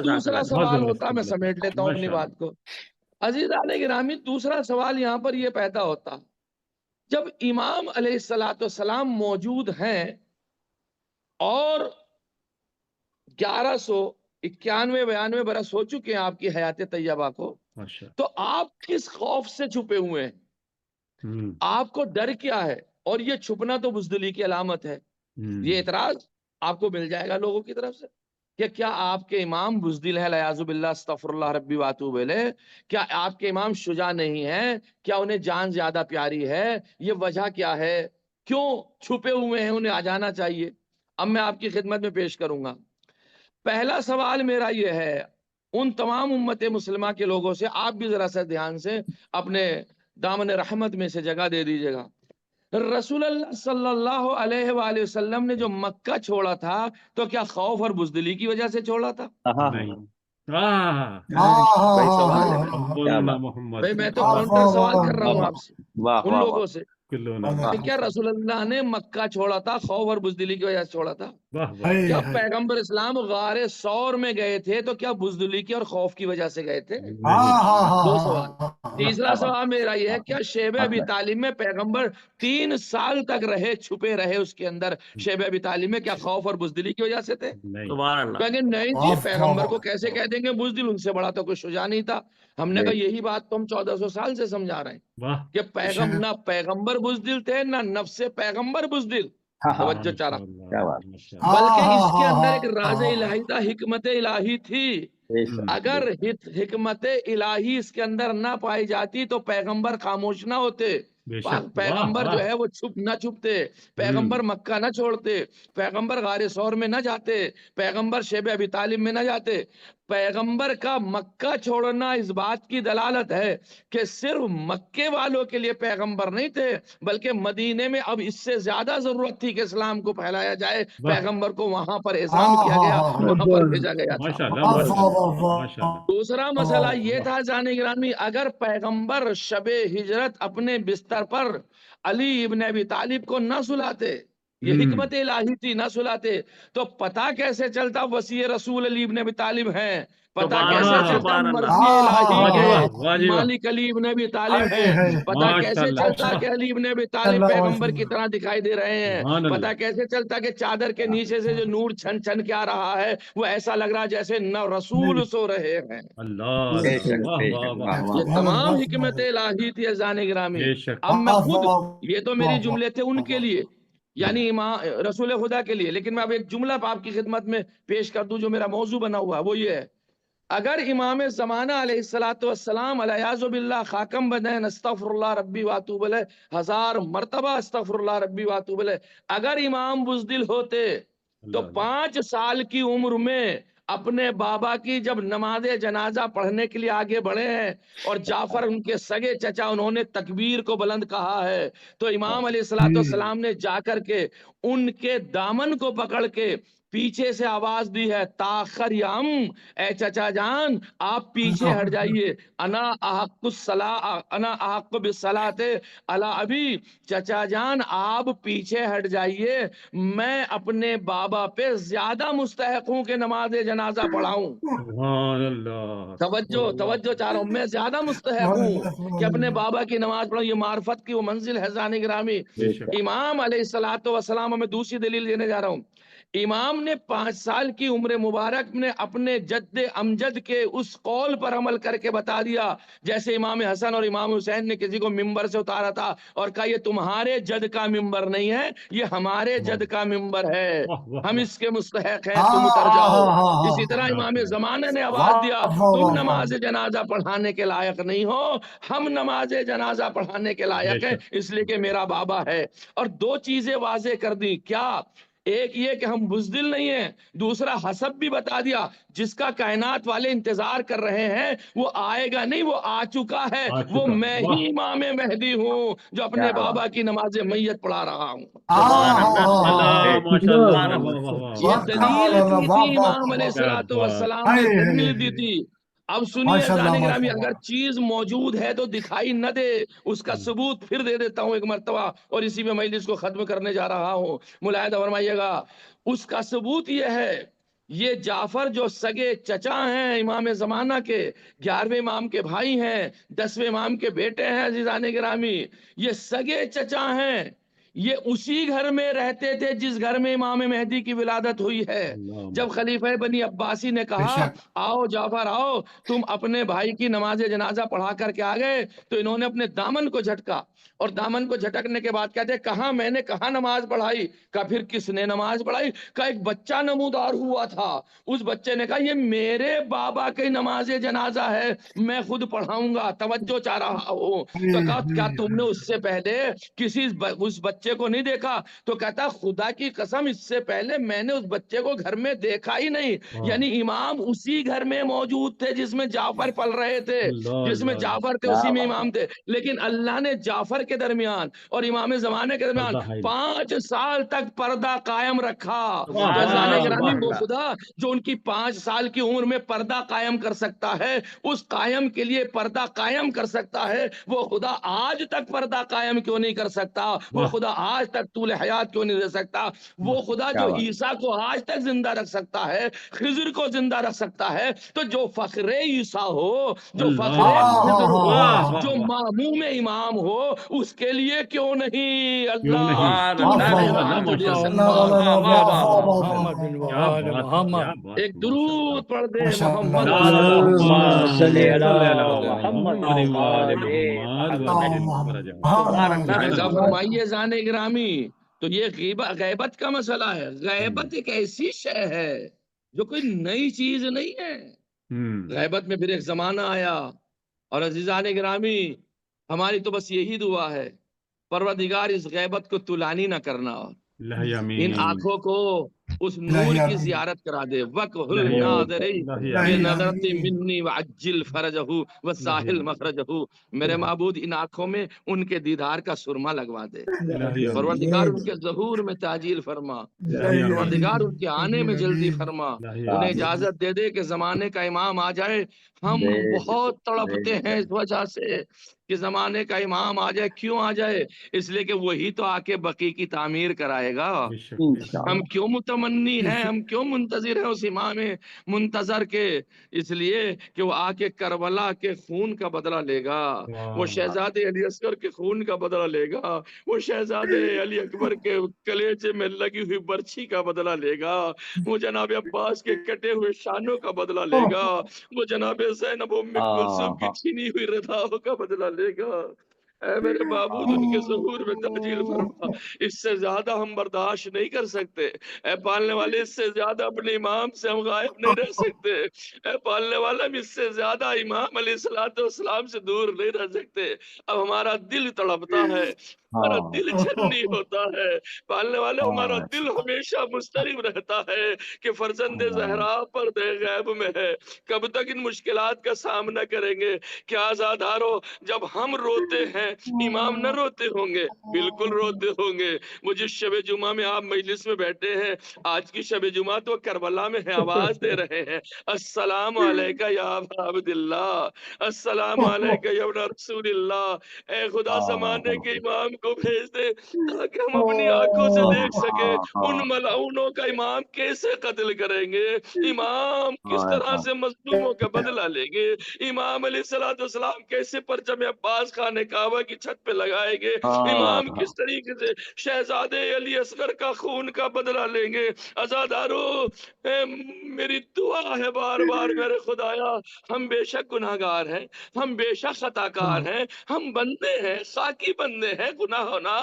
دوسرا سوال ہوتا میں سمیٹ لیتا ہوں اپنی بات کو. عزیزان گرامی دوسرا سوال یہاں پر یہ پیدا ہوتا، جب امام علیہ الصلوۃ والسلام موجود ہیں اور 1191-92 برس ہو چکے ہیں آپ کی حیات طیبہ کو، تو آپ کس خوف سے چھپے ہوئے ہیں؟ آپ کو ڈر کیا ہے؟ اور یہ چھپنا تو بزدلی کی علامت ہے. یہ اعتراض آپ کو مل جائے گا لوگوں کی طرف سے کہ کیا آپ کے امام بزدل ہے، والعیاذ باللہ، استغفر اللہ ربی واتوب الیہ. کیا آپ کے امام شجاع نہیں ہیں؟ کیا انہیں جان زیادہ پیاری ہے؟ یہ وجہ کیا ہے؟ کیوں چھپے ہوئے ہیں؟ انہیں آ جانا چاہیے. اب میں آپ کی خدمت میں پیش کروں گا. پہلا سوال میرا یہ ہے ان تمام امت مسلمہ کے لوگوں سے، آپ بھی ذرا سا دھیان سے اپنے دامن رحمت میں سے جگہ دے دیجیے گا. رسول اللہ صلی اللہ علیہ وآلہ وسلم نے جو مکہ چھوڑا تھا تو کیا خوف اور بزدلی کی وجہ سے چھوڑا تھا؟ بھائی سوال ہے، بھائی میں تو کاؤنٹر سوال کر رہا ہوں آپ سے، ان لوگوں سے کہ کیا رسول اللہ نے مکہ چھوڑا تھا خوف اور بزدلی کی وجہ سے چھوڑا تھا؟ کیا پیغمبر اسلام غار ثور میں گئے تھے تو کیا بزدلی کی اور خوف کی وجہ سے گئے تھے؟ 2 سوال. تیسرا سوال میرا یہ ہے کیا شیب ابی طالب میں پیغمبر 3 سال تک رہے، چھپے رہے اس کے اندر، شیب ابی طالب میں کیا خوف اور بزدلی کی وجہ سے تھے؟ کہیں گے نہیں جی پیغمبر کو کیسے کہہ دیں گے بزدل، ان سے بڑا تو کوئی شجاع نہیں تھا. ہم نے کہا یہی بات تو ہم 1400 سال سے سمجھا رہے ہیں کہ نہ پیغمبر بزدل تھے نہ نفس پیغمبر بزدل. توجہ چارہ، بلکہ اس کے اندر ایک راز الہی تھا، حکمت الہی تھی اگر حکمت الہی اس کے اندر نہ پائی جاتی تو پیغمبر خاموش نہ ہوتے، بے شک، پیغمبر جو واہ ہے وہ چھپ نہ چھپتے، پیغمبر مکہ نہ چھوڑتے، پیغمبر غار ثور میں نہ جاتے، پیغمبر شیب ابی طالب میں نہ جاتے۔ پیغمبر کا مکہ چھوڑنا اس بات کی دلالت ہے کہ صرف مکے والوں کے لیے پیغمبر نہیں تھے، بلکہ مدینے میں اب اس سے زیادہ ضرورت تھی کہ اسلام کو پھیلایا جائے، واہ، پیغمبر کو وہاں پر اعزام کیا گیا، وہاں پر بھیجا گیا تھا۔ ماشاء اللہ ماشاء اللہ ماشاء اللہ۔ دوسرا مسئلہ یہ تھا جان گرامی، اگر پیغمبر شب ہجرت اپنے بستر پر علی ابن ابی طالب کو نہ سلاتے، یہ حکمت الہی تھی، نہ سلاتے، تو پتہ کیسے چلتا وصی رسول علی ابن ابی طالب ہیں؟ پتہ سبحان کیسے اللہ، چلتا سبحان اللہ۔ مرضی الہی واہ جی ہے واہ، واہ جی واہ، مالک علی ابن ابی طالب ہیں؟ پتہ ماشاء کیسے اللہ، چلتا کہ علی ابن ابی طالب پیغمبر کی طرح دکھائی دے رہے ہیں؟ سبحان پتہ اللہ، کیسے چلتا کہ چادر کے نیچے سے جو نور چھن چھن کے آ رہا ہے وہ ایسا لگ رہا جیسے نہ رسول سو رہے ہیں؟ اللہ بے اللہ، شک واہ بے واہ شک، واہ، واہ یہ واہ تمام حکمت الہی تھی اذان گرامی۔ بے شک، اب میں خود، یہ تو میری جملے تھے ان کے لیے، یعنی رسول خدا کے لیے، لیکن میں اب ایک جملہ آپ کی خدمت میں پیش کر دوں جو میرا موضوع بنا ہوا ہے، وہ یہ ہے، اگر امام زمانہ علیہ الصلوۃ والسلام علیہ باللہ خاکم بدین استغفر اللہ ربی واتوب الیہ، 1000 مرتبہ استغفر اللہ ربی واتوب الیہ، اگر امام بزدل ہوتے تو اللہ اللہ، 5 سال کی عمر میں اپنے بابا کی جب نماز جنازہ پڑھنے کے لیے آگے بڑھے ہیں اور جعفر ان کے سگے چچا انہوں نے تکبیر کو بلند کہا ہے، تو امام علیہ الصلوۃ والسلام نے جا کر کے ان کے دامن کو پکڑ کے پیچھے سے آواز دی ہے، تاخر یم، اے چچا جان آپ پیچھے ہٹ جائیے، انا احق الصلاۃ انا احق بالصلاۃ علی ابی، چچا جان آپ پیچھے ہٹ جائیے، میں اپنے بابا پہ زیادہ مستحق ہوں کہ نماز جنازہ پڑھاؤں۔ سبحان اللہ، توجہ چاہ رہا ہوں، میں زیادہ مستحق ہوں کہ اپنے بابا کی نماز پڑھوں، یہ معرفت کی وہ منزل ہے زانی گرامی۔ بے شک، امام علیہ الصلوۃ والسلام، میں دوسری دلیل دینے جا رہا ہوں، امام نے 5 سال کی عمر مبارک میں اپنے جد امجد کے اس قول پر عمل کر کے بتا دیا، جیسے امام حسن اور امام حسین نے کسی کو ممبر سے اتارا تھا اور کہا یہ تمہارے جد کا ممبر نہیں ہے، یہ ہمارے جد کا ممبر ہے، واہ واہ ہم واہ، اس کے مستحق ہیں، تم اتر جاؤ۔ اسی طرح کیا امام بات ہے، زمانہ نے آواز دیا، تم نماز جنازہ پڑھانے کے لائق نہیں ہو، ہم نماز جنازہ پڑھانے کے بے لائق ہیں، شک، اس لیے کہ میرا بابا ہے۔ اور 2 چیزیں واضح کر دی، کیا؟ ایک یہ کہ ہم بزدل نہیں ہیں، دوسرا حسب بھی بتا دیا، جس کا کائنات والے انتظار کر رہے ہیں وہ آئے گا نہیں، وہ آ چکا ہے، آ وہ چکا، میں واہ، ہی امام مہدی ہوں جو اپنے کیا بات، بابا کی نماز میت پڑھا رہا ہوں۔ سبحان اللہ، اللہ ماشاء اللہ، سبحان واہ اللہ۔ واہ واہ یہ واہ، دلیل دی تھی امام علیہ کیا الصلوۃ بات، والسلام نے، دلیل دی تھی۔ اب سنیے زانی گرامی، اگر چیز موجود ہے تو دکھائی نہ دے، اس کا ثبوت پھر دے دیتا ہوں ایک مرتبہ، اور اسی میں مجلس کو ختم کرنے جا رہا ہوں، ملاحظہ فرمائیے گا۔ اس کا ثبوت یہ ہے، یہ جعفر جو سگے چچا ہیں امام زمانہ کے، 11ویں امام کے بھائی ہیں، 10ویں امام کے بیٹے ہیں عزیزان گرامی، یہ سگے چچا ہیں، یہ اسی گھر میں رہتے تھے جس گھر میں امام مہدی کی ولادت ہوئی ہے۔ اللہ جب خلیفہ بنی عباسی نے کہا آؤ جعفر آؤ، تم اپنے بھائی کی نماز جنازہ پڑھا کر کے آ گئے، تو انہوں نے اپنے دامن کو جھٹکا، اور دامن کو جھٹکنے کے بعد کہتے کہاں میں نے کہاں نماز پڑھائی؟ کہا پھر کس نے نماز پڑھائی؟ کہا ایک بچہ نمودار ہوا تھا، اس بچے نے کہا یہ میرے بابا کی نماز جنازہ ہے، میں خود پڑھاؤں گا، توجہ چاہ رہا ہوں۔ تو کہا کیا تم نے اس سے پہلے کسی اس بچے کو نہیں دیکھا؟ تو کہتا خدا کی قسم اس سے پہلے میں نے اس بچے کو گھر میں دیکھا ہی نہیں، یعنی امام اسی گھر میں موجود تھے جس میں جعفر پل رہے تھے، اللہ جس میں اللہ، جعفر تھے کیا اسی میں بات امام تھے، لیکن اللہ نے جعفر کے درمیان اور امام زمانے کے درمیان پردہ حائل، 5 سال تک پردہ قائم رکھا۔ واہ تو سبحان عزیزان اللہ، واہ گرامی، واہ، سبحان وہ اللہ۔ خدا جو ان کی 5 سال کی عمر میں پردہ قائم کر سکتا ہے، اس قائم کے لیے پردہ قائم کر سکتا ہے، وہ خدا آج تک پردہ قائم کیوں نہیں کر سکتا؟ وہ واہ خدا آج تک طول حیات کیوں نہیں دے سکتا؟ وہ خدا جو کیا بات، عیسیٰ کو آج تک زندہ رکھ سکتا ہے، خضر کو زندہ رکھ سکتا ہے، تو جو فخر عیسیٰ ہو، جو فخر اللہ، خضر ہو، واہ واہ جو واہ، ماموم امام ہو، اس کے لیے کیوں نہیں؟ کیوں نہیں، سبحان تو اللہ، ماشاء اللہ حیات دے ماشاء اللہ، سکتا ہے۔ واہ واہ واہ، محمد کیا بات ہے، کیا بات ایک ہے، ماشاء اللہ، درود پڑھ دے محمد اللہم رسول صلی صلی علی علی محمد محمد وآل وآل محمد محمد۔ وعجل فرجہ۔ سبحان اللہ، لہذا اللہ، فرمائیے زان گرامی، تو یہ غیبت کا مسئلہ ہے۔ غیبت ایک ایسی شے ہے جو کوئی نئی چیز نہیں ہے، غیبت میں پھر ایک زمانہ آیا، اور عزیزان گرامی ہماری تو بس یہی دعا ہے، پروردگار اس غیبت کو طولانی نہ کرنا، ان آنکھوں کو اس نور کی زیارت کرا دے، وقل ناظرین بنظرت منی وعجل فرجہ وساحل مخرجہ، میرے معبود ان آنکھوں میں ان کے دیدار کا سرما لگوا دے، پروردگار ان کے ظہور میں تعجیل فرما، پروردگار ان کے آنے میں جلدی فرما، انہیں اجازت دے دے کہ زمانے کا امام آ جائے۔ ہم بہت تڑپتے ہیں اس وجہ سے کہ زمانے کا امام آ جائے، کیوں آ جائے؟ اس لیے کہ وہی تو آ کے بقی کی تعمیر کرائے گا۔ ہم کیوں متمنی ہیں، ہم کیوں منتظر ہیں اس امام منتظر کے؟ اس لیے کہ وہ آ کے کربلا کے خون کا بدلہ لے گا، وہ شہزادے علی اصغر کے خون کا بدلہ لے گا، وہ شہزادے علی اکبر کے کلیجے میں لگی ہوئی برچھی کا بدلہ لے گا، وہ جناب عباس کے کٹے ہوئے شانوں کا بدلہ لے گا، وہ جناب زینب ام کلثوم کی چھینی ہوئی رداؤں کا بدلہ لے گا۔ اے میرے معبود ان کے ظہور میں تعجیل فرما، اس سے زیادہ ہم برداشت نہیں کر سکتے۔ اے پالنے والے، اس سے زیادہ اپنے امام سے ہم غائب نہیں رہ سکتے۔ اے پالنے والا، ہم اس سے زیادہ امام علیہ السلام سے دور نہیں رہ سکتے۔ اب ہمارا دل تڑپتا ہے، ہمارا دل چھنی ہوتا ہے، پالنے والے ہمارا دل ہمیشہ مضطرب رہتا ہے کہ فرزند زہرا پردے غیب میں ہے، کب تک ان مشکلات کا سامنا کریں گے؟ کیا آزادارو، جب ہم روتے ہیں امام نہ روتے ہوں گے؟ بالکل روتے ہوں گے۔ وہ جس شب جمعہ میں آپ مجلس میں بیٹھے ہیں، آج کی شب جمعہ تو کربلا میں ہے، آواز دے رہے ہیں السلام علیکہ یا ابا عبداللہ، السلام علیکہ یا ابن رسول اللہ۔ اے خدا زمانے کے امام کو بھیج دے تاکہ ہم اپنی آنکھوں سے دیکھ سکے ان ملعونوں کا امام کیسے قتل کریں گے، امام کس طرح سے مظلوموں کا بدلہ لیں گے، امام علیہ السلام کیسے پرچم عباس خانہ کعبہ کی چھت پہ لگائیں گے، امام کس طریقے سے شہزادے علی اصغر کا خون کا بدلہ لیں گے۔ عزادارو، میری دعا ہے بار بار میرے خدایا، ہم بے شک گناہگار ہیں، ہم بے شک خطا کار ہیں، ہم بندے ہیں، خاکی بندے ہیں، گناہ ہونا،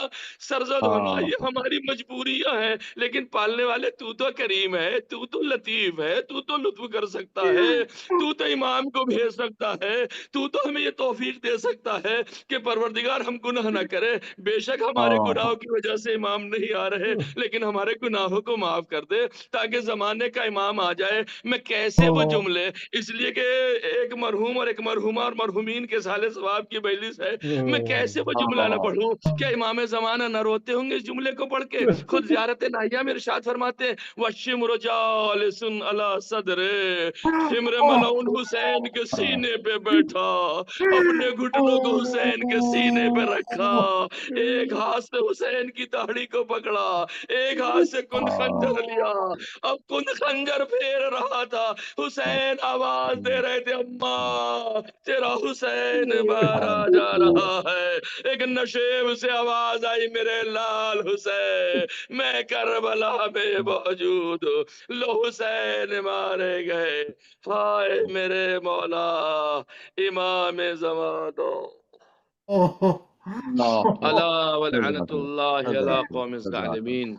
سرزد ہونا یہ ہماری مجبوریاں ہیں، لیکن پالنے والے تو تو کریم ہے، تو تو لطیف ہے، تو تو لطف کر سکتا ہے، تو تو امام کو بھیج سکتا ہے، تو تو ہمیں یہ توفیق دے سکتا ہے کہ پروردگار ہم گناہ نہ کرے۔ بے شک ہمارے گناہوں کی وجہ سے امام نہیں آ رہے، لیکن ہمارے گناہوں کو معاف کر دے تاکہ زمانے کا امام آ جائے۔ میں کیسے وہ جملے، اس لیے کہ ایک مرحوم اور ایک مرحومہ اور مرحومین کے سالے ثواب کی مجلس ہے، میں کیسے وہ جملہ نہ پڑھوں؟ کیا امام زمانہ نہ روتے ہوں گے اس جملے کو پڑھ کے؟ خود زیارت ناہیہ میں ارشاد فرماتے ہیں وَالشِّمْرُ جَالِسٌ عَلَى صَدْرِ، شمر ملعون حسین کے سینے پہ بیٹھا، اپنے گھٹنوں کو حسین کے سینے پہ رکھا، ایک ہاتھ سے حسین کی داڑھی کو پکڑا، ایک ہاتھ سے کن خنجر لیا، اب کن خنجر پھیر رہا تھا، حسین آواز دے رہے تھے اماں تیرا حسین مارا جا رہا ہے۔ ایک نشیب سے آواز آئی میرے لال حسین میں کربلا میں موجود ہوں، لو حسین مارے گئے، ہائے میرے مولا امام زمانہ، الا ولعنت اللہ علی قوم الظالمین،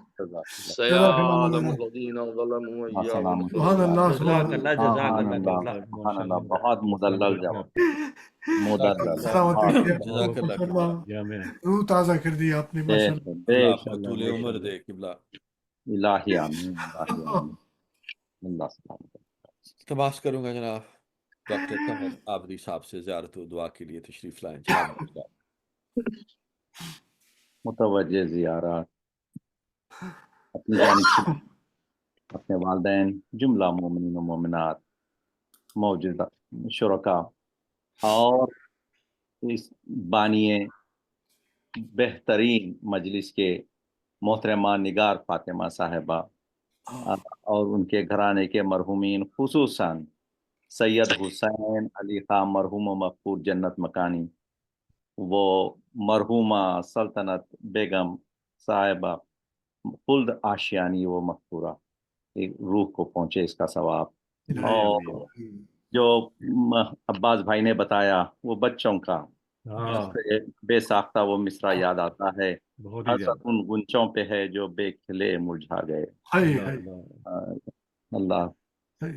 سیعلم الذین ظلموا ایہم جزاک اللہ جزاک اللہ سبحان اللہ، بہت مدلل جواب، مدلل، جزاک اللہ، روح تازہ کر دی آپ نے، بے ماشاءاللہ۔ شک، بے اللہ شک، آپ کو طول عمر دے قبلہ۔ الہی آمین، الہی آمین، اللہ سلامت۔ اقتباس کروں گا جناب ڈاکٹر طاہر آبدی صاحب سے، زیارت و دعا کے لیے تشریف لائیں جناب۔ متوجہ زیارات اپنی جانب سے اپنے والدین، جملہ مومنین و مومنات، موجودہ شرکا اور اس بانی بہترین مجلس کے محترمہ نگار فاطمہ صاحبہ اور ان کے گھرانے کے مرحومین، خصوصاً سید حسین علی خان مرحوم و مغفور جنت مکانی، وہ مرحومہ سلطنت بیگم صاحبہ خلد آشیانی و مغفورہ، روح کو پہنچے اس کا ثواب۔ اور جو عباس بھائی نے بتایا وہ بچوں کا بے ساختہ وہ مصرع یاد آتا ہے، حسرت ان گنچوں پہ ہے جو بے کھلے مرجھا گئے۔ اللہ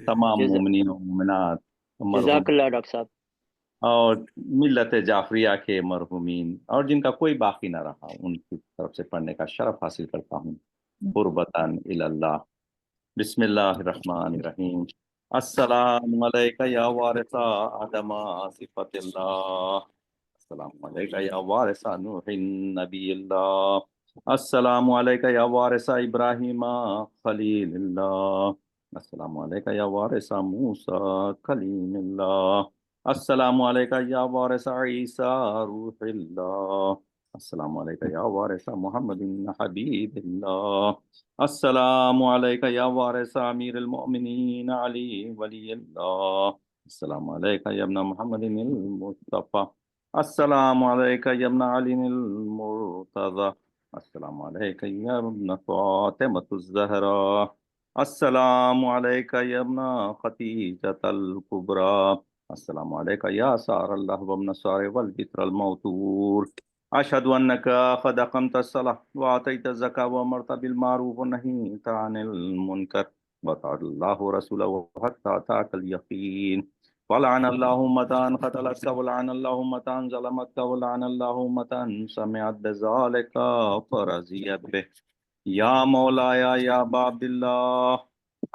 تمام مومنین و مومنات جزاک اللہ ڈاکٹر صاحب. اور ملت جعفریہ کے مرحومین اور جن کا کوئی باقی نہ رہا ان کی طرف سے پڑھنے کا شرف حاصل کرتا ہوں. قربتاً اللہ. بسم اللہ الرحمن الرحیم. السلام علیکہ یا وارث آدم صفت اللہ. السلام علیکہ یا وارث نوح نبی اللہ. السلام علیکہ یا وارث ابراہیم خلیل اللہ. السلام علیکہ یا وارث موسیٰ کلیم اللہ. السلام علیکہ یا وارث عیسیٰ روح اللہ. السلام علیکہ یا وارث محمد حبیب اللہ. السلام علیکہ یا وارث امیر المؤمنین علی ولی اللہ. السلام علیکہ یا ابن محمد المصطفیٰ. السلام علیکہ یا ابن علی المرتضی. السلام علیکہ یا ابن فاطمۃ الزہرا. السلام علیکہ یا ابن خدیجۃ الکبریٰ. السلام علیکہ یا سار اللہ وابن سار والبتر الموتور. اشہد انک قد اقمت الصلاۃ وآتیت الزکاۃ وامرت بالمعروف ونہیت عن المنکر وطاعت اللہ ورسولہ حتی اتاک الیقین. ولعن اللہ امة قتلتک ولعن اللہ امة ظلمتک ولعن اللہ امة سمعت بذلک فرضیت بہ. یا مولایا یا ابا عبداللہ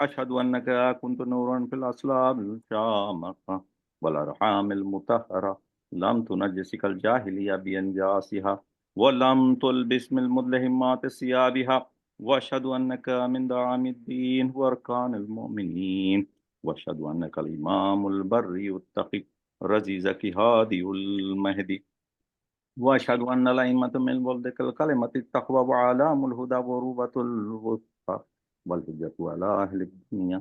اشہد انک کنت نورا فی الاصلاب الشامخہ والارحام المطہرہ لم تنجسک الجاہلیہ بانجاسها ولم تلبس من المدلہمات ثیابها. واشہد انک من دعام الدین وارکان المؤمنین. واشہد انک الامام البری التقی رزیزک ہادی المہدی. واشہد ان الائمۃ من ولدک الکلمۃ التقوی وعلام الہدی وروبۃ الوسطی والحجۃ علی اہل الدنیا.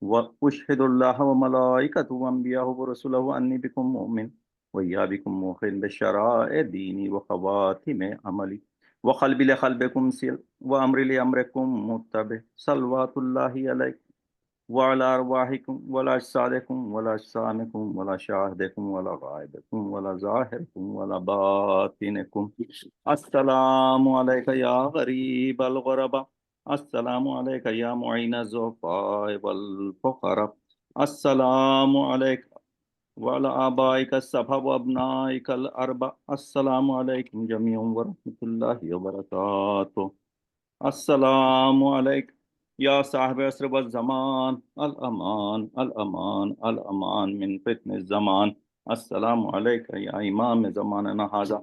واشہد اللہ وملائکتہ وانبیاءہ ورسلہ انی بکم مؤمن ویا بکم موقن بشرائع دینی وخواتم عملی وقلبی لقلبکم سل وامری لامرکم متبع. صلوات اللہ علیکم وعلى أرواحكم ولا أجسادكم ولا أجسامكم ولا شاهدكم ولا غائبكم ولا ظاهركم ولا باطنكم. السلام عليك يا غريب الغرباء. السلام عليك يا معين الضعفاء والفقراء. السلام عليك وعلى آبائك السبع وأبنائك الأربع. السلام عليكم جميعا ورحمة الله وبركاته. السلام عليك یا صاحب عصر والزمان. الامان الامان الامان من فتن الزمان. السلام علیکہ یا امام زماننا ھذا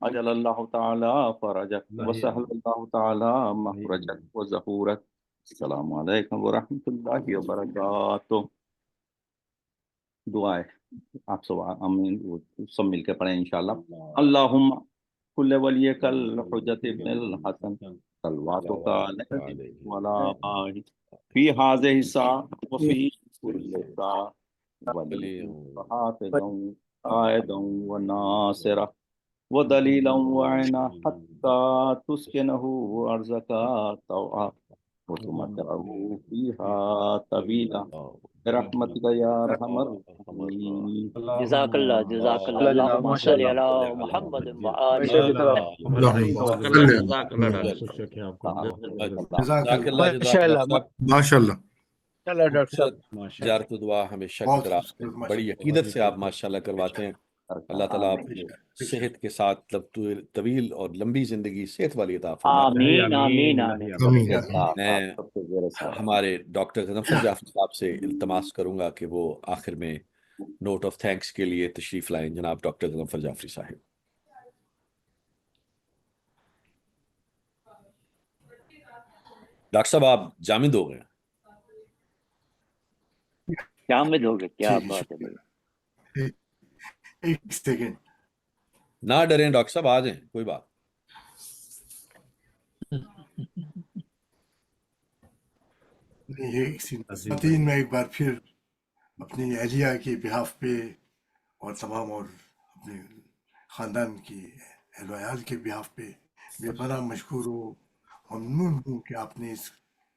اجل اللہ تعالی فرجک وسہل اللہ تعالی مخرجک وظہورک. السلام علیکم ورحمۃ اللہ وبرکاتہ. دعائیں آپ سب آمین سب مل کے پڑھیں انشاءاللہ. اللہم کل ولیک الحجۃ ابن الحسن صلواتک علیہ وعلی آلہ فی ھذہ الساعۃ وفی کل ساعۃ ولیہ حافظا قائدا وناصرا ودلیلا وعینا حتی تسکنہ ارضک طوعا وتمتعہ فیہا طویلا برحمتک یا ارحم الراحمین. جزاک اللہ جزاک اللہ. اللہم صلی علی محمد وآل ماشاء اللہ. زیارت دعا ہمیشہ کی طرح بڑی عقیدت سے آپ ماشاءاللہ کرواتے ہیں. اللہ تعالیٰ آپ کو صحت کے ساتھ طویل اور لمبی زندگی صحت والی عطا فرمائے. آمین آمین. میں ہمارے ڈاکٹر غضنفر جعفری صاحب سے التماس کروں گا کہ وہ آخر میں نوٹ آف تھینکس کے لیے تشریف لائیں. جناب ڈاکٹر غضنفر جعفری صاحب. ڈاکٹر صاحب آپ جامد ہو گئے. جامد ہو گئے. کیا بات ہے بھائی. ایک سیکنڈ نہ ڈریں ڈاکٹر صاحب آ جائیں کوئی بات. خواتین میں ایک بار پھر اپنی اہلیہ کے بہاف پہ اور تمام اور اپنے خاندان کی اہل و عیال کے بہاف پہ بے پناہ مشکور ہوں ممنون ہوں کہ آپ نے اس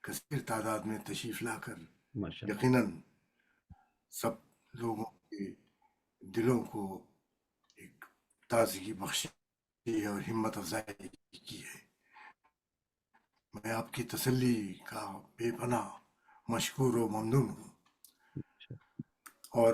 کثیر تعداد میں تشریف لا کر یقیناً سب لوگوں کے دلوں کو ایک تازگی بخشی اور ہمت افزائی کی ہے. میں آپ کی تسلی کا بے پناہ مشکور و ممنون ہوں. اور